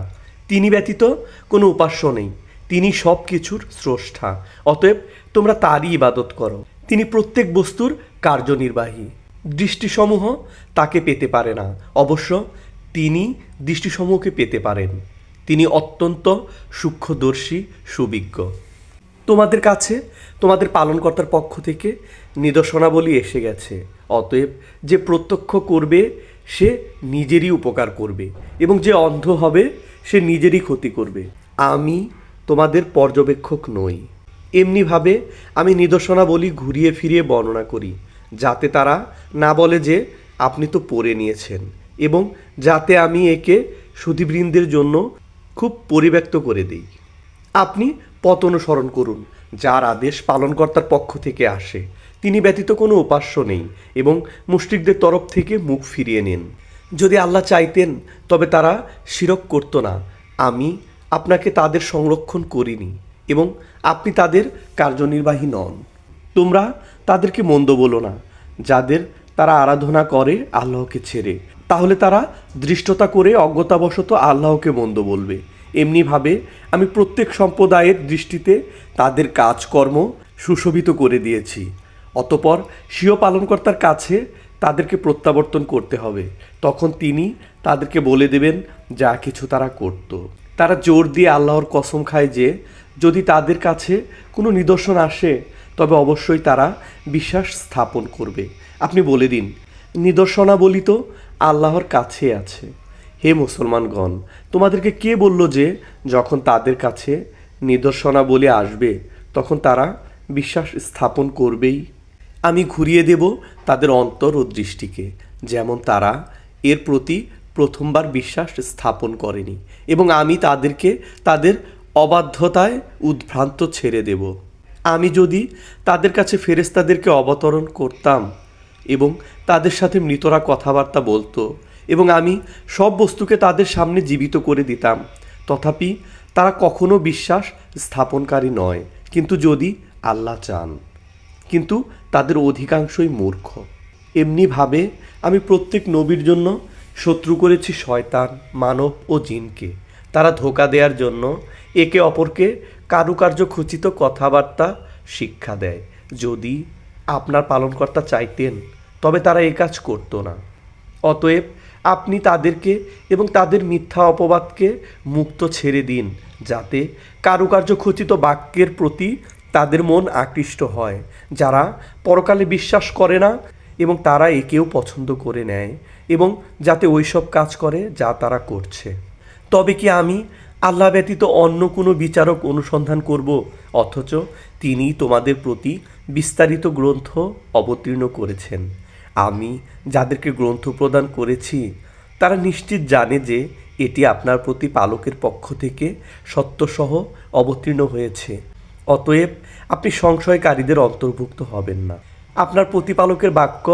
তিনি ব্যতীত কোনো উপাস্য নেই। তিনি সব কিছুর স্রষ্টা, অতএব তোমরা তারই ইবাদত করো। তিনি প্রত্যেক বস্তুর কার্যনির্বাহী। দৃষ্টিসমূহ তাকে পেতে পারে না, অবশ্য তিনি দৃষ্টিসমূহকে পেতে পারেন। তিনি অত্যন্ত সূক্ষ্মদর্শী, সুবিজ্ঞ। তোমাদের কাছে তোমাদের পালনকর্তার পক্ষ থেকে নিদর্শনাবলী এসে গেছে, অতএব যে প্রত্যক্ষ করবে সে নিজেরই উপকার করবে এবং যে অন্ধ হবে সে নিজেরই ক্ষতি করবে। আমি তোমাদের পর্যবেক্ষক নই। এমনিভাবে আমি নিদর্শনাবলী ঘুরিয়ে ফিরিয়ে বর্ণনা করি, যাতে তারা না বলে যে আপনি তো পড়ে নিয়েছেন, এবং যাতে আমি একে সুধীবৃন্দের জন্য খুব পরিব্যক্ত করে দিই। আপনি পথ অনুসরণ করুন, যার আদেশ পালনকর্তার পক্ষ থেকে আসে। তিনি ব্যতীত কোনো উপাস্য নেই, এবং মুশরিকদের তরফ থেকে মুখ ফিরিয়ে নিন। যদি আল্লাহ চাইতেন তবে তারা শিরক করত না। আমি আপনাকে তাদের সংরক্ষণ করিনি এবং আপনি তাদের কার্যনির্বাহী নন। তোমরা তাদেরকে মন্দ বলো না, যাদের তারা আরাধনা করে আল্লাহকে ছেড়ে। তাহলে তারা দৃষ্টতা করে অজ্ঞতাবশত আল্লাহকে মন্দ বলবে। এমনিভাবে আমি প্রত্যেক সম্প্রদায়ের দৃষ্টিতে তাদের কাজকর্ম সুশোভিত করে দিয়েছি। অতপর স্বীয় পালনকর্তার কাছে তাদেরকে প্রত্যাবর্তন করতে হবে। তখন তিনি তাদেরকে বলে দেবেন যা কিছু তারা করত। তারা জোর দিয়ে আল্লাহর কসম খায় যে যদি তাদের কাছে কোনো নিদর্শন আসে তবে অবশ্যই তারা বিশ্বাস স্থাপন করবে। আপনি বলে দিন, নিদর্শনাবলী তো আল্লাহর কাছে আছে। হে মুসলমানগণ, তোমাদেরকে কে বলল যে যখন তাদের কাছে নিদর্শনাবলী আসবে তখন তারা বিশ্বাস স্থাপন করবেই? আমি ঘুরিয়ে দেব তাদের অন্তর ও দৃষ্টিকে, যেমন তারা এর প্রতি প্রথমবার বিশ্বাস স্থাপন করেনি এবং আমি তাদেরকে তাদের অবাধ্যতায় উদ্ভ্রান্ত ছেড়ে দেব। আমি যদি তাদের কাছে ফেরেশতাদেরকে অবতরণ করতাম এবং তাদের সাথে মৃতরা কথাবার্তা বলতো এবং আমি সব বস্তুকে তাদের সামনে জীবিত করে দিতাম, তথাপি তারা কখনো বিশ্বাস স্থাপনকারী নয়, কিন্তু যদি আল্লাহ চান। কিন্তু তাদের অধিকাংশই মূর্খ। এমনিভাবে আমি প্রত্যেক নবীর জন্য শত্রু করেছি শয়তান, মানব ও জিনকে। তারা ধোঁকা দেওয়ার জন্য একে অপরকে কারুকার্য খচিত কথাবার্তা শিক্ষা দেয়। যদি আপনার পালনকর্তা চাইতেন তবে তারা এই কাজ করতো না। অতএব আপনি তাদেরকে এবং তাদের মিথ্যা অপবাদকে মুক্ত ছেড়ে দিন, যাতে কারুকার্য খচিত বাক্যের প্রতি তাদের মন আকৃষ্ট হয়, যারা পরকালে বিশ্বাস করে না এবং তারা একেও পছন্দ করে নেয়, এবং যাতে ওইসব কাজ করে যা তারা করছে। তবে কি আমি আল্লাহ ব্যতীত অন্য কোনো বিচারক অনুসন্ধান করব, অথচ তিনি তোমাদের প্রতি বিস্তারিত গ্রন্থ অবতীর্ণ করেছেন? আমি যাদেরকে গ্রন্থ প্রদান করেছি তারা নিশ্চিত জানে যে এটি আপনার প্রতি পালকের পক্ষ থেকে সত্যসহ অবতীর্ণ হয়েছে। অতএব আপনি সংশয়কারীদের অন্তর্ভুক্ত হবেন না। আপনার প্রতিপালকের বাক্য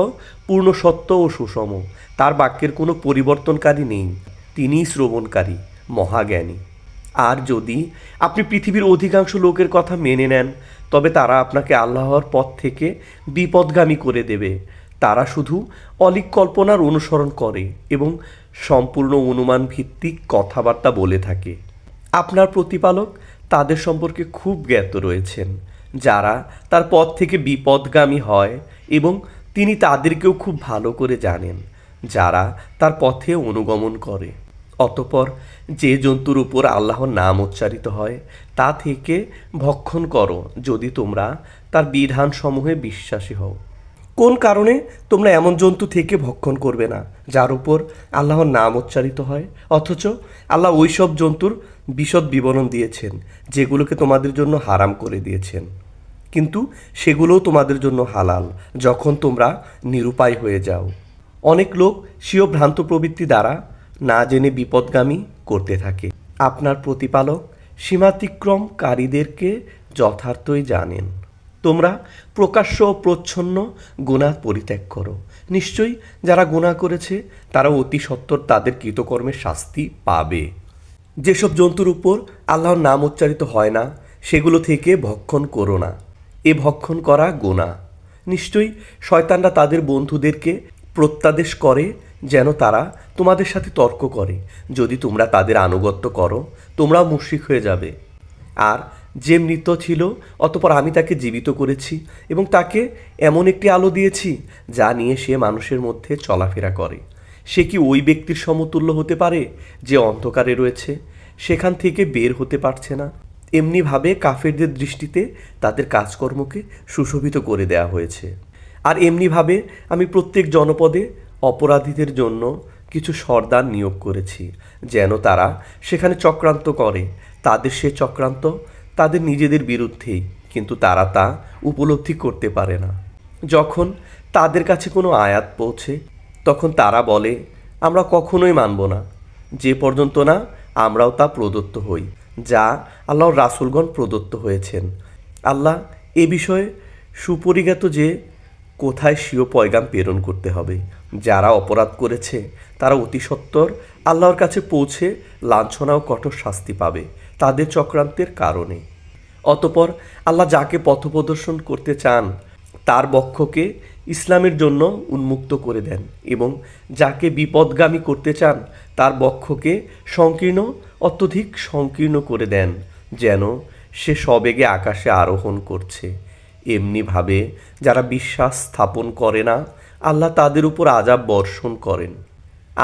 পূর্ণ সত্য ও সুষম, তার বাক্যের কোনো পরিবর্তনকারী নেই। তিনিই শ্রবণকারী, মহাজ্ঞানী। আর যদি আপনি পৃথিবীর অধিকাংশ লোকের কথা মেনে নেন তবে তারা আপনাকে আল্লাহর পথ থেকে বিপদগামী করে দেবে। তারা শুধু অলীক কল্পনার অনুসরণ করে এবং সম্পূর্ণ অনুমান ভিত্তিক কথাবার্তা বলে থাকে। আপনার প্রতিপালক তাদের সম্পর্কে খুব জ্ঞাত রয়েছেন, যারা তার পথ থেকে বিপদগামী হয়, এবং তিনি তাদেরকেও খুব ভালো করে জানেন যারা তার পথে অনুগমন করে। অতঃপর যে জন্তুর উপর আল্লাহর নাম উচ্চারিত হয় তা থেকে ভক্ষণ করো, যদি তোমরা তার বিধানসমূহে বিশ্বাসী হও। কোন কারণে তোমরা এমন জন্তু থেকে ভক্ষণ করবে না যার উপর আল্লাহর নাম উচ্চারিত হয়, অথচ আল্লাহ ওই সব জন্তুর বিশদ বিবরণ দিয়েছেন যেগুলোকে তোমাদের জন্য হারাম করে দিয়েছেন, কিন্তু সেগুলোও তোমাদের জন্য হালাল যখন তোমরা নিরুপায় হয়ে যাও। অনেক লোক স্বীয় ভ্রান্ত প্রবৃত্তি দ্বারা না জেনে বিপদগামী করতে থাকে। আপনার প্রতিপালক সীমাতিক্রমকারীদেরকে যথার্থই জানেন। তোমরা প্রকাশ্য ও প্রচ্ছন্ন গুনাহ পরিত্যাগ করো। নিশ্চয়ই যারা গুনাহ করেছে তারা অতি সত্বর তাদের কৃতকর্মের শাস্তি পাবে। যেসব জন্তুর উপর আল্লাহর নাম উচ্চারিত হয় না সেগুলো থেকে ভক্ষণ করো না, এ ভক্ষণ করা গুনাহ। নিশ্চয়ই শয়তানরা তাদের বন্ধুদেরকে প্রত্যাদেশ করে যেন তারা তোমাদের সাথে তর্ক করে। যদি তোমরা তাদের আনুগত্য করো তোমরাও মুশরিক হয়ে যাবে। আর যে মৃত ছিল অতঃপর আমি তাকে জীবিত করেছি এবং তাকে এমন একটি আলো দিয়েছি যা নিয়ে সে মানুষের মধ্যে চলাফেরা করে। সে কি ওই ব্যক্তির সমতুল্য হতে পারে যে অন্ধকারে রয়েছে, সেখান থেকে বের হতে পারছে না? এমনিভাবে কাফেরদের দৃষ্টিতে তাদের কাজকর্মকে সুশোভিত করে দেয়া হয়েছে। আর এমনিভাবে আমি প্রত্যেক জনপদে অপরাধীদের জন্য কিছু সর্দার নিয়োগ করেছি যেন তারা সেখানে চক্রান্ত করে। তাদের সে চক্রান্ত তাদের নিজেদের বিরুদ্ধেই, কিন্তু তারা তা উপলব্ধি করতে পারে না। যখন তাদের কাছে কোনো আয়াত পৌঁছে তখন তারা বলে, আমরা কখনোই মানব না যে পর্যন্ত না আমরাও তা প্রদত্ত হই যা আল্লাহর রাসূলগণ প্রদত্ত হয়েছেন। আল্লাহ এ বিষয়ে সুপরিজ্ঞাত যে কোথায় স্বীয় পয়গাম প্রেরণ করতে হবে। যারা অপরাধ করেছে তারা অতি সত্বর আল্লাহর কাছে পৌঁছে লাঞ্ছনা ও কঠোর শাস্তি পাবে তাদের চক্রান্তের কারণে। অতঃপর আল্লাহ যাকে পথপ্রদর্শন করতে চান তার বক্ষকে ইসলামের জন্য উন্মুক্ত করে দেন, এবং যাকে বিপদগামী করতে চান তার বক্ষকে সংকীর্ণ, অত্যধিক সংকীর্ণ করে দেন, যেন সে সবেগে আকাশে আরোহণ করছে। এমনিভাবে যারা বিশ্বাস স্থাপন করে না আল্লাহ তাদের উপর আযাব বর্ষণ করেন।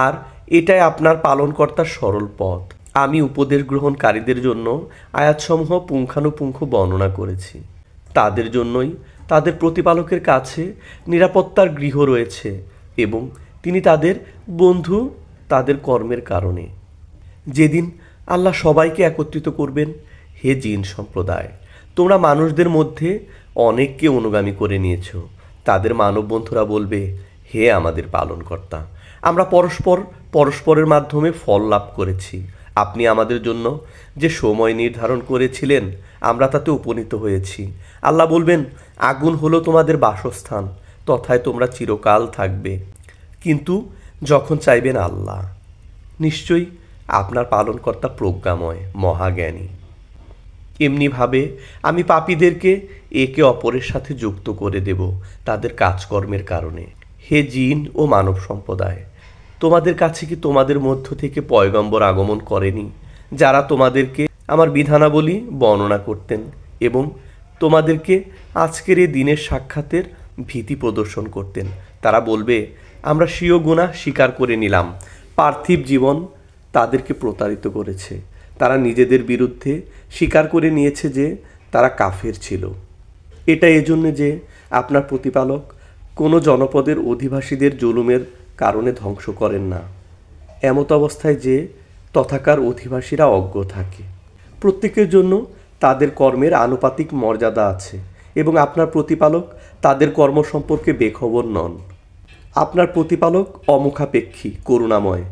আর এটাই আপনার পালনকর্তার সরল পথ। আমি উপদেশ গ্রহণকারীদের জন্য আয়াতসমূহ পুঙ্খানুপুঙ্খ বর্ণনা করেছি। তাদের জন্যই তাদের প্রতিপালকের কাছে নিরাপত্তার গৃহ রয়েছে, এবং তিনি তাদের বন্ধু তাদের কর্মের কারণে। যেদিন আল্লাহ সবাইকে একত্রিত করবেন, হে জিন সম্প্রদায়, তোমরা মানুষদের মধ্যে অনেককে অনুগামী করে নিয়েছ। তাদের মানব বন্ধুরা বলবে, হে আমাদের পালনকর্তা, আমরা পরস্পর পরস্পরের মাধ্যমে ফল লাভ করেছি। আপনি আমাদের জন্য যে সময় নির্ধারণ করেছিলেন আমরা তাতে উপনীত হয়েছি। আল্লাহ বলবেন, আগুন হলো তোমাদের বাসস্থান, তথায় তোমরা চিরকাল থাকবে, কিন্তু যখন চাইবেন আল্লাহ। নিশ্চয়ই আপনার পালনকর্তা প্রজ্ঞাময়, মহাজ্ঞানী। এমনিভাবে আমি পাপীদেরকে একে অপরের সাথে যুক্ত করে দেব তাদের কাজকর্মের কারণে। হে জিন ও মানব সম্প্রদায়, তোমাদের কাছে কি তোমাদের মধ্য থেকে পয়গম্বর আগমন করেনি, যারা তোমাদেরকে আমার বিধানাবলী বর্ণনা করতেন এবং তোমাদেরকে আজকের এই দিনের সাক্ষাতের ভীতি প্রদর্শন করতেন? তারা বলবে, আমরা স্বীয় গুনাহ স্বীকার করে নিলাম। পার্থিব জীবন তাদেরকে প্রতারিত করেছে। তারা নিজেদের বিরুদ্ধে স্বীকার করে নিয়েছে যে তারা কাফের ছিল। এটা এজন্য যে আপনার প্রতিপালক কোনো জনপদের অধিবাসীদের জুলুমের কারণে ধ্বংস করেন না, এমত অবস্থায় যে তথাকার অধিবাসীরা অজ্ঞ থাকে। প্রত্যেকের জন্য তাদের কর্মের আনুপাতিক মর্যাদা আছে এবং আপনার প্রতিপালক তাদের কর্ম সম্পর্কে বেখবর নন। আপনার প্রতিপালক অমুখাপেক্ষী, করুণাময়।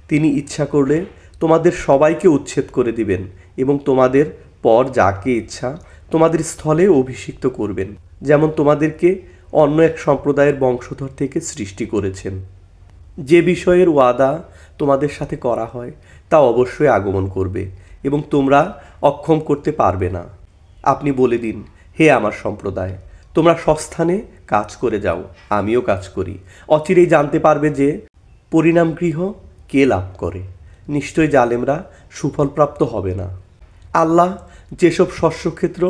তিনি ইচ্ছা করলে তোমাদের সবাইকে উচ্ছেদ করে দিবেন এবং তোমাদের পর যাকে ইচ্ছা তোমাদের স্থলে অভিষিক্ত করবেন, যেমন তোমাদেরকে অন্য এক সম্প্রদায়ের বংশধর থেকে সৃষ্টি করেছেন। যে বিষয়ের ওয়াদা তোমাদের সাথে করা হয় তা অবশ্যই আগমন করবে এবং তোমরা অক্ষম করতে পারবে না। আপনি বলে দিন, হে আমার সম্প্রদায়, তোমরা সস্থানে কাজ করে যাও, আমিও কাজ করি। অচিরেই জানতে পারবে যে পরিণাম গৃহ কে লাভ করে। নিশ্চয় জালেমরা সুফলপ্রাপ্ত হবে না। আল্লাহ যেসব শস্যক্ষেত্র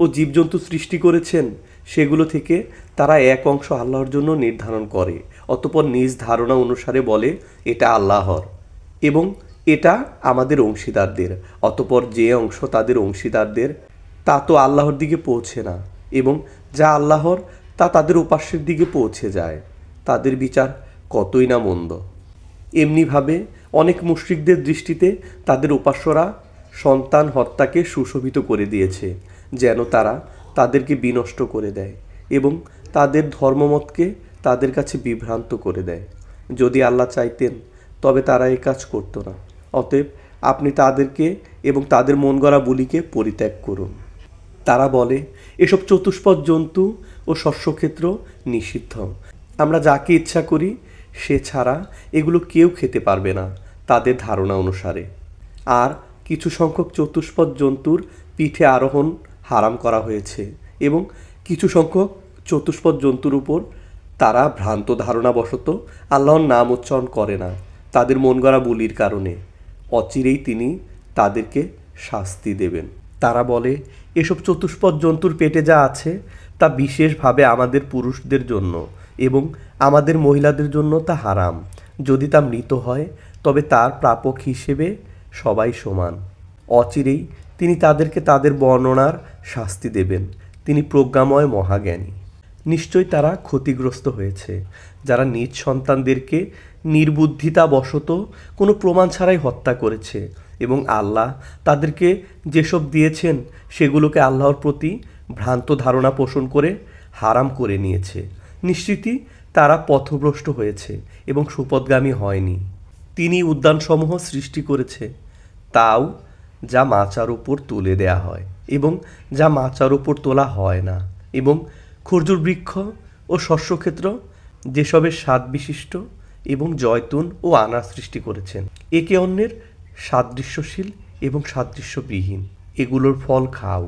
ও জীবজন্তু সৃষ্টি করেছেন সেগুলো থেকে তারা এক অংশ আল্লাহর জন্য নির্ধারণ করে, অতঃপর নিজ ধারণা অনুসারে বলে এটা আল্লাহর এবং এটা আমাদের অংশীদারদের। অতঃপর যে অংশ তাদের অংশীদারদের তা তো আল্লাহর দিকে পৌঁছে না, এবং যা আল্লাহর তা তাদের উপাস্যের দিকে পৌঁছে যায়। তাদের বিচার কতই না মন্দ। এমনিভাবে অনেক মুশরিকদের দৃষ্টিতে তাদের উপাস্যরা সন্তান হত্যাকে সুশোভিত করে দিয়েছে, যেন তারা তাদেরকে বিনষ্ট করে দেয় এবং তাদের ধর্মমতকে তাদের কাছে বিভ্রান্ত করে দেয়। যদি আল্লাহ চাইতেন তবে তারা এই কাজ করত না। অতএব আপনি তাদেরকে এবং তাদের মন গড়া বলিকে পরিত্যাগ করুন। তারা বলে, এসব চতুষ্পদ জন্তু ও শস্যক্ষেত্র নিষিদ্ধ। আমরা যাকে ইচ্ছা করি সে ছাড়া এগুলো কেউ খেতে পারবে না তাদের ধারণা অনুসারে। আর কিছু সংখ্যক চতুষ্পদ জন্তুর পিঠে আরোহণ হারাম করা হয়েছে এবং কিছু সংখ্যক চতুষ্পদ জন্তুর উপর তারা ভ্রান্ত ধারণাবশত আল্লাহর নাম উচ্চারণ করে না তাদের মন গড়া বলির কারণে। অচিরেই তিনি তাদেরকে শাস্তি দেবেন। তারা বলে, এসব চতুষ্পদ জন্তুর পেটে যা আছে তা বিশেষভাবে আমাদের পুরুষদের জন্য এবং আমাদের মহিলাদের জন্য তা হারাম। যদি তা মৃত হয় তবে তার প্রাপক হিসেবে সবাই সমান। অচিরেই তিনি তাদেরকে তাদের বর্ণনার শাস্তি দেবেন। তিনি প্রজ্ঞাময়, মহাজ্ঞানী। নিশ্চয় তারা ক্ষতিগ্রস্ত হয়েছে যারা নিজ সন্তানদেরকে নির্বুদ্ধিতাবশত কোনো প্রমাণ ছাড়াই হত্যা করেছে এবং আল্লাহ তাদেরকে যেসব দিয়েছেন সেগুলোকে আল্লাহর প্রতি ভ্রান্ত ধারণা পোষণ করে হারাম করে নিয়েছে। নিশ্চিতই তারা পথভ্রষ্ট হয়েছে এবং সুপথগামী হয়নি। তিনি উদ্যানসমূহ সৃষ্টি করেছে, তাও যা মাচার উপর তুলে দেয়া হয় এবং যা মাচার উপর তোলা হয় না, এবং খর্জুর বৃক্ষ ও শস্যক্ষেত্র যেসবের স্বাদ বিশিষ্ট, এবং জয়তুন ও আনার সৃষ্টি করেছেন, একে অন্যের সাদৃশ্যশীল এবং সাদৃশ্যবিহীন। এগুলোর ফল খাও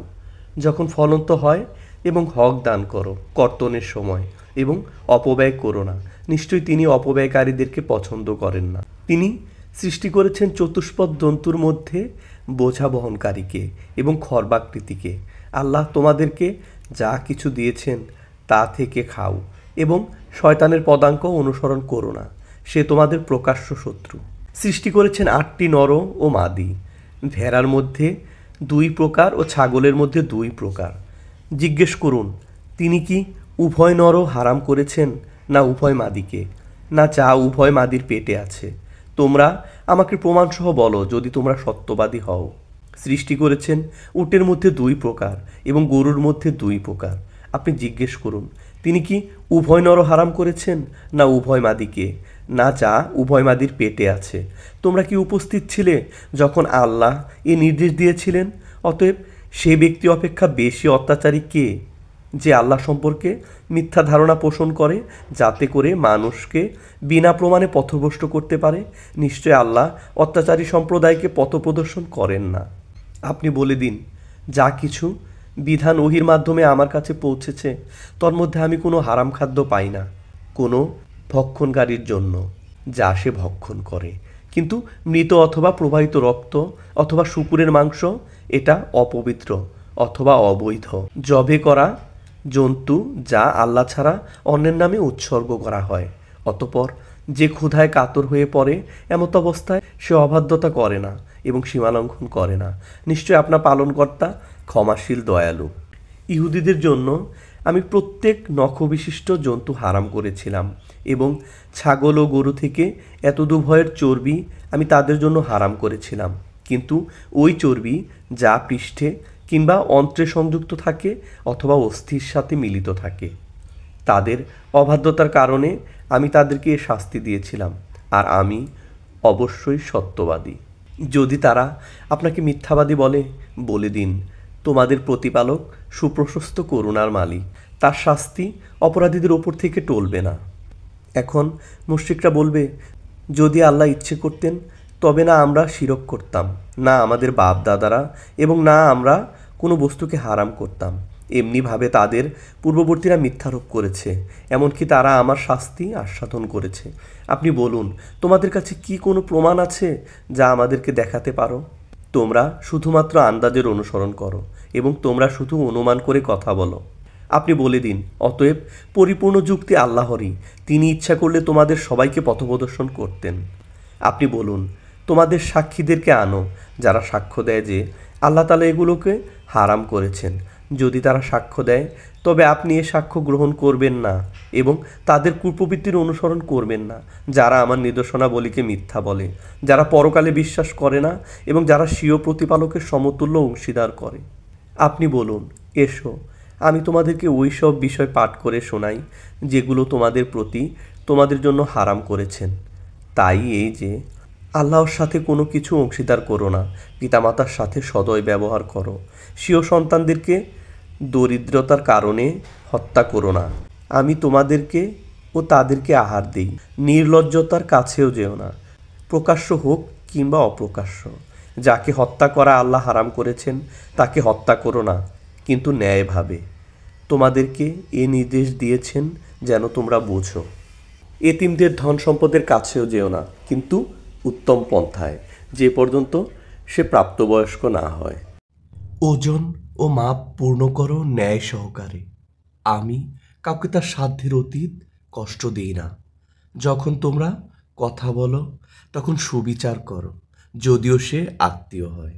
যখন ফলন্ত হয় এবং হক দান করো কর্তনের সময়, এবং অপব্যয় করো না। নিশ্চয়ই তিনি অপব্যয়কারীদেরকে পছন্দ করেন না। তিনি সৃষ্টি করেছেন চতুষ্পদ জন্তুর মধ্যে বোঝা বহনকারীকে এবং খর্বাকৃতিকে। আল্লাহ তোমাদেরকে যা কিছু দিয়েছেন তা থেকে খাও এবং শয়তানের পদাঙ্ক অনুসরণ করো না, সে তোমাদের প্রকাশ্য শত্রু। সৃষ্টি করেছেন 8টি নর ও মাদি, ভেড়ার মধ্যে 2 প্রকার ও ছাগলের মধ্যে 2 প্রকার। জিজ্ঞেস করুন, তিনি কি উভয় নর হারাম করেছেন না উভয় মাদিকে, না যা উভয় মাদির পেটে আছে? তোমরা আমাকে প্রমাণসহ বলো যদি তোমরা সত্যবাদী হও। সৃষ্টি করেছেন উটের মধ্যে 2 প্রকার এবং গরুর মধ্যে 2 প্রকার। আপনি জিজ্ঞেস করুন, তিনি কি উভয় নর হারাম করেছেন না উভয় মাদিকে, না যা উভয় মাদির পেটে আছে। তোমরা কি উপস্থিত ছিলে যখন আল্লাহ এ নির্দেশ দিয়েছিলেন? অতএব সে ব্যক্তি অপেক্ষা বেশি অত্যাচারী কে, যে আল্লাহ সম্পর্কে মিথ্যা ধারণা পোষণ করে যাতে করে মানুষকে বিনা প্রমাণে পথভ্রষ্ট করতে পারে? নিশ্চয় আল্লাহ অত্যাচারী সম্প্রদায়কে পথপ্রদর্শন করেন না। আপনি বলে দিন, যা কিছু বিধান ওহির মাধ্যমে আমার কাছে পৌঁছেছে তোর মধ্যে আমি কোনো হারাম খাদ্য পাই না কোনো ভক্ষণকারীর জন্য, যা সে ভক্ষণ করে। কিন্তু মৃত অথবা প্রবাহিত রক্ত অথবা শূকরের মাংস এটা অপবিত্র অথবা অবৈধ। জবে করা জন্তু যা আল্লাহ ছাড়া অন্যের নামে উৎসর্গ করা হয়। অতঃপর যে ক্ষুধায় কাতর হয়ে পড়ে এমত অবস্থায় সে অবাধ্যতা করে না এবং সীমালঙ্ঘন করে না। নিশ্চয় আপনার পালনকর্তা ক্ষমাশীল, দয়ালু। ইহুদিদের জন্য আমি প্রত্যেক নখবিশিষ্ট জন্তু হারাম করেছিলাম এবং ছাগল ও গরু থেকে এতদুভয়ের চর্বি আমি তাদের জন্য হারাম করেছিলাম। কিন্তু ওই চর্বি যা পৃষ্ঠে কিংবা অন্ত্রে সংযুক্ত থাকে অথবা অস্থির সাথে মিলিত থাকে, তাদের অবাধ্যতার কারণে আমি তাদেরকে এ শাস্তি দিয়েছিলাম, আর আমি অবশ্যই সত্যবাদী। যদি তারা আপনাকে মিথ্যাবাদী বলে, বলে দিন, তোমাদের প্রতিপালক সুপ্রশস্ত করুণার মালিক, তার শাস্তি অপরাধীদের ওপর থেকে টলবে না। এখন মুশরিকরা বলবে, যদি আল্লাহ ইচ্ছে করতেন তবে না আমরা শিরক করতাম, না আমাদের বাপ দাদারা, এবং না আমরা কোনো বস্তুকে হারাম করতাম। এমনিভাবে তাদের পূর্ববর্তীরা মিথ্যারোপ করেছে, এমনকি তারা আমার শাস্তি আস্বাদন করেছে। আপনি বলুন, তোমাদের কাছে কি কোনো প্রমাণ আছে যা আমাদেরকে দেখাতে পারো? তোমরা শুধুমাত্র আন্দাজের অনুসরণ করো এবং তোমরা শুধু অনুমান করে কথা বলো। আপনি বলে দিন, অতএব পরিপূর্ণ যুক্তি আল্লাহরই, তিনি ইচ্ছা করলে তোমাদের সবাইকে পথপ্রদর্শন করতেন। আপনি বলুন, তোমাদের সাক্ষীদেরকে আনো যারা সাক্ষ্য দেয় যে আল্লাহ তাআলা এগুলোকে হারাম করেছেন। যদি তারা সাক্ষ্য দেয় তবে আপনি এ সাক্ষ্য গ্রহণ করবেন না এবং তাদের কুপ্রবৃত্তির অনুসরণ করবেন না, যারা আমার নিদর্শনাবলীকে মিথ্যা বলে, যারা পরকালে বিশ্বাস করে না এবং যারা স্বীয় প্রতিপালকের সমতুল্য অংশীদার করে। আপনি বলুন, এসো আমি তোমাদেরকে ওই সব বিষয় পাঠ করে শোনাই যেগুলো তোমাদের প্রতি তোমাদের জন্য হারাম করেছেন। তাই এই যে আল্লাহর সাথে কোনো কিছু অংশীদার করো না, পিতামাতার সাথে সদয় ব্যবহার করো, স্বীয় সন্তানদেরকে দরিদ্রতার কারণে হত্যা করো না, আমি তোমাদেরকে ও তাদেরকে আহার দিই, নির্লজ্জতার কাছেও যেও না, প্রকাশ্য হোক কিংবা অপ্রকাশ্য। যাকে হত্যা করা আল্লাহ হারাম করেছেন তাকে হত্যা করো না, কিন্তু ন্যায়ভাবে। তোমাদেরকে এ নির্দেশ দিয়েছেন যেন তোমরা বোঝো। এতিমদের ধন সম্পদের কাছেও যেও না, কিন্তু উত্তম পন্থায়, যে পর্যন্ত সে প্রাপ্তবয়স্ক না হয়। ওজন ও মাপ পূর্ণ করো ন্যায় সহকারে। আমি কাউকে তার সাধ্যের অতীত কষ্ট দিই না। যখন তোমরা কথা বলো তখন সুবিচার করো, যদিও সে আত্মীয় হয়।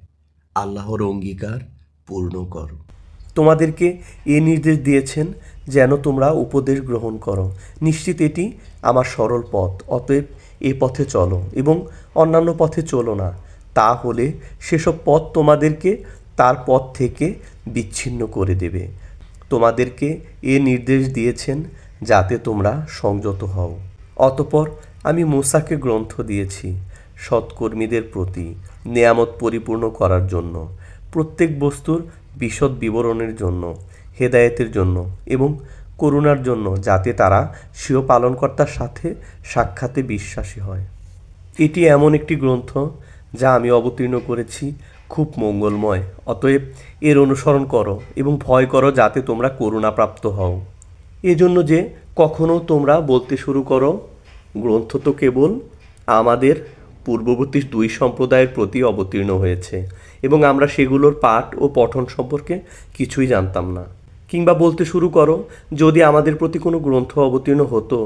আল্লাহর অঙ্গীকার পূর্ণ করো। তোমাদেরকে এ নির্দেশ দিয়েছেন যেন তোমরা উপদেশ গ্রহণ করো। নিশ্চিত এটি আমার সরল পথ, অতএব এ পথে চলো এবং অন্যান্য পথে চলো না। তা হলে সেসব পথ তোমাদেরকে তার পথ থেকে বিচ্ছিন্ন করে দেবে। তোমাদেরকে এ নির্দেশ দিয়েছেন যাতে তোমরা সংযত হও। অতঃপর আমি মূসাকে গ্রন্থ দিয়েছি সৎকর্মীদের প্রতি নেয়ামত পরিপূর্ণ করার জন্য, প্রত্যেক বস্তুর বিশদ বিবরণের জন্য, হেদায়েতের জন্য এবং করুণার জন্য, যাতে তারা স্বীয় পালনকর্তার সাথে সাক্ষাতে বিশ্বাসী হয়। এটি এমন একটি গ্রন্থ যা আমি অবতীর্ণ করেছি, খুব মঙ্গলময়। অতএব এর অনুসরণ করো এবং ভয় করো যাতে তোমরা করুণাপ্রাপ্ত হও। এজন্য যে কখনো তোমরা বলতে শুরু করো, গ্রন্থ তো কেবল আমাদের পূর্ববর্তী দুই সম্প্রদায়ের প্রতি অবতীর্ণ হয়েছে এবং আমরা সেগুলোর পাঠ ও পঠন সম্পর্কে কিছুই জানতাম না। কিংবা বলতে শুরু করো, যদি আমাদের প্রতি কোনো গ্রন্থ অবতীর্ণ হতো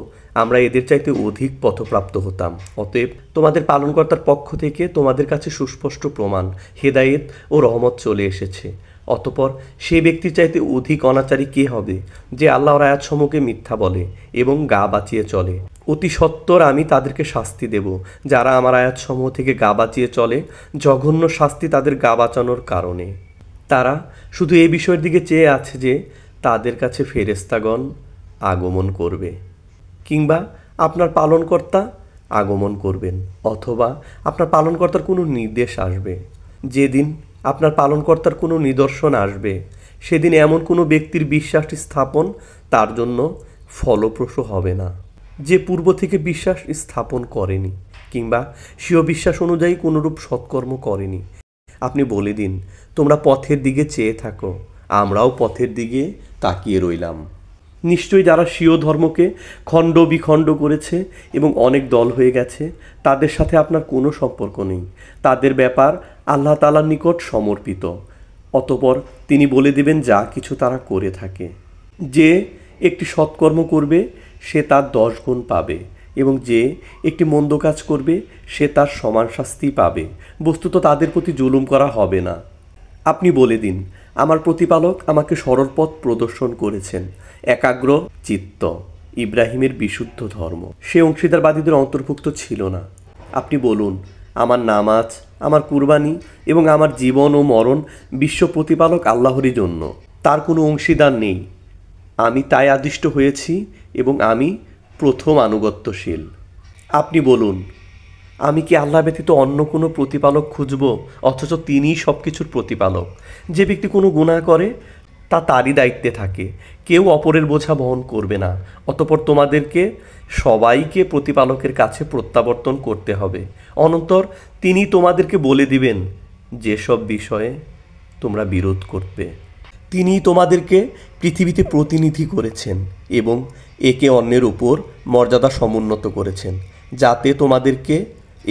আমরা এদের চাইতে অধিক পথপ্রাপ্ত হতাম। অতএব তোমাদের পালনকর্তার পক্ষ থেকে তোমাদের কাছে সুস্পষ্ট প্রমাণ, হেদায়েত ও রহমত চলে এসেছে। অতঃপর সেই ব্যক্তির চাইতে অধিক অনাচারী কে হবে যে আল্লাহর আয়াতসমূহকে মিথ্যা বলে এবং গা বাঁচিয়ে চলে? অতি সত্বর আমি তাদেরকে শাস্তি দেব যারা আমার আয়াতসমূহ থেকে গা বাঁচিয়ে চলে, জঘন্য শাস্তি তাদের গা বাঁচানোর কারণে। তারা শুধু এই বিষয়ের দিকে চেয়ে আছে যে তাদের কাছে ফেরেশতাগণ আগমন করবে, কিংবা আপনার পালনকর্তা আগমন করবেন, অথবা আপনার পালনকর্তার কোনো নির্দেশ আসবে। যেদিন আপনার পালনকর্তার কোনো নিদর্শন আসবে, সেদিন এমন কোনো ব্যক্তির বিশ্বাস স্থাপন তার জন্য ফলপ্রসূ হবে না, যে পূর্ব থেকে বিশ্বাস স্থাপন করেনি কিংবা স্বীয় বিশ্বাস অনুযায়ী কোনোরূপ সৎকর্ম করেনি। আপনি বলে দিন, তোমরা পথের দিকে চেয়ে থাকো, আমরাও পথের দিকে তাকিয়ে রইলাম। নিশ্চয়ই যারা স্বীয় ধর্মকে খণ্ড বিখণ্ড করেছে এবং অনেক দল হয়ে গেছে, তাদের সাথে আপনার কোনো সম্পর্ক নেই। তাদের ব্যাপার আল্লাহ তাআলার নিকট সমর্পিত। অতঃপর তিনি বলে দেবেন যা কিছু তারা করে থাকে। যে একটি সৎকর্ম করবে সে তার 10 গুণ পাবে, এবং যে একটি মন্দ কাজ করবে সে তার সমান শাস্তি পাবে। বস্তুত তাদের প্রতি জুলুম করা হবে না। আপনি বলে দিন, আমার প্রতিপালক আমাকে সরল পথ প্রদর্শন করেছেন, একাগ্র চিত্ত, ইব্রাহিমের বিশুদ্ধ ধর্ম। সে অংশীদারবাদীদের অন্তর্ভুক্ত ছিল না। আপনি বলুন, আমার নামাজ, আমার কুরবানি এবং আমার জীবন ও মরণ বিশ্ব প্রতিপালক আল্লাহরই জন্য, তার কোনো অংশীদার নেই। আমি তাই আদিষ্ট হয়েছি এবং আমি প্রথম আনুগত্যশীল। আপনি বলুন, আমি কি আল্লাহ ব্যতীত অন্য কোনো প্রতিপালক খুঁজব, অথচ তিনিই সব কিছুর প্রতিপালক? যে ব্যক্তি কোনো গুনাহ করে তা তারই দায়িত্বে থাকে, কেউ অপরের বোঝা বহন করবে না। অতঃপর তোমাদেরকে সবাইকে প্রতিপালকের কাছে প্রত্যাবর্তন করতে হবে। অনন্তর তিনি তোমাদেরকে বলে দিবেন যেসব বিষয়ে তোমরা বিরোধ করবে। তিনি তোমাদেরকে পৃথিবীতে প্রতিনিধি করেছেন এবং একে অন্যের উপর মর্যাদা সমুন্নত করেছেন, যাতে তোমাদেরকে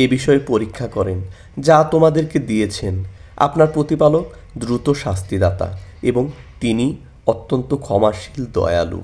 এ বিষয়ে পরীক্ষা করেন যা তোমাদেরকে দিয়েছেন। আপনার প্রতিপালক দ্রুত শাস্তিদাতা এবং তিনি অত্যন্ত ক্ষমাশীল, দয়ালু।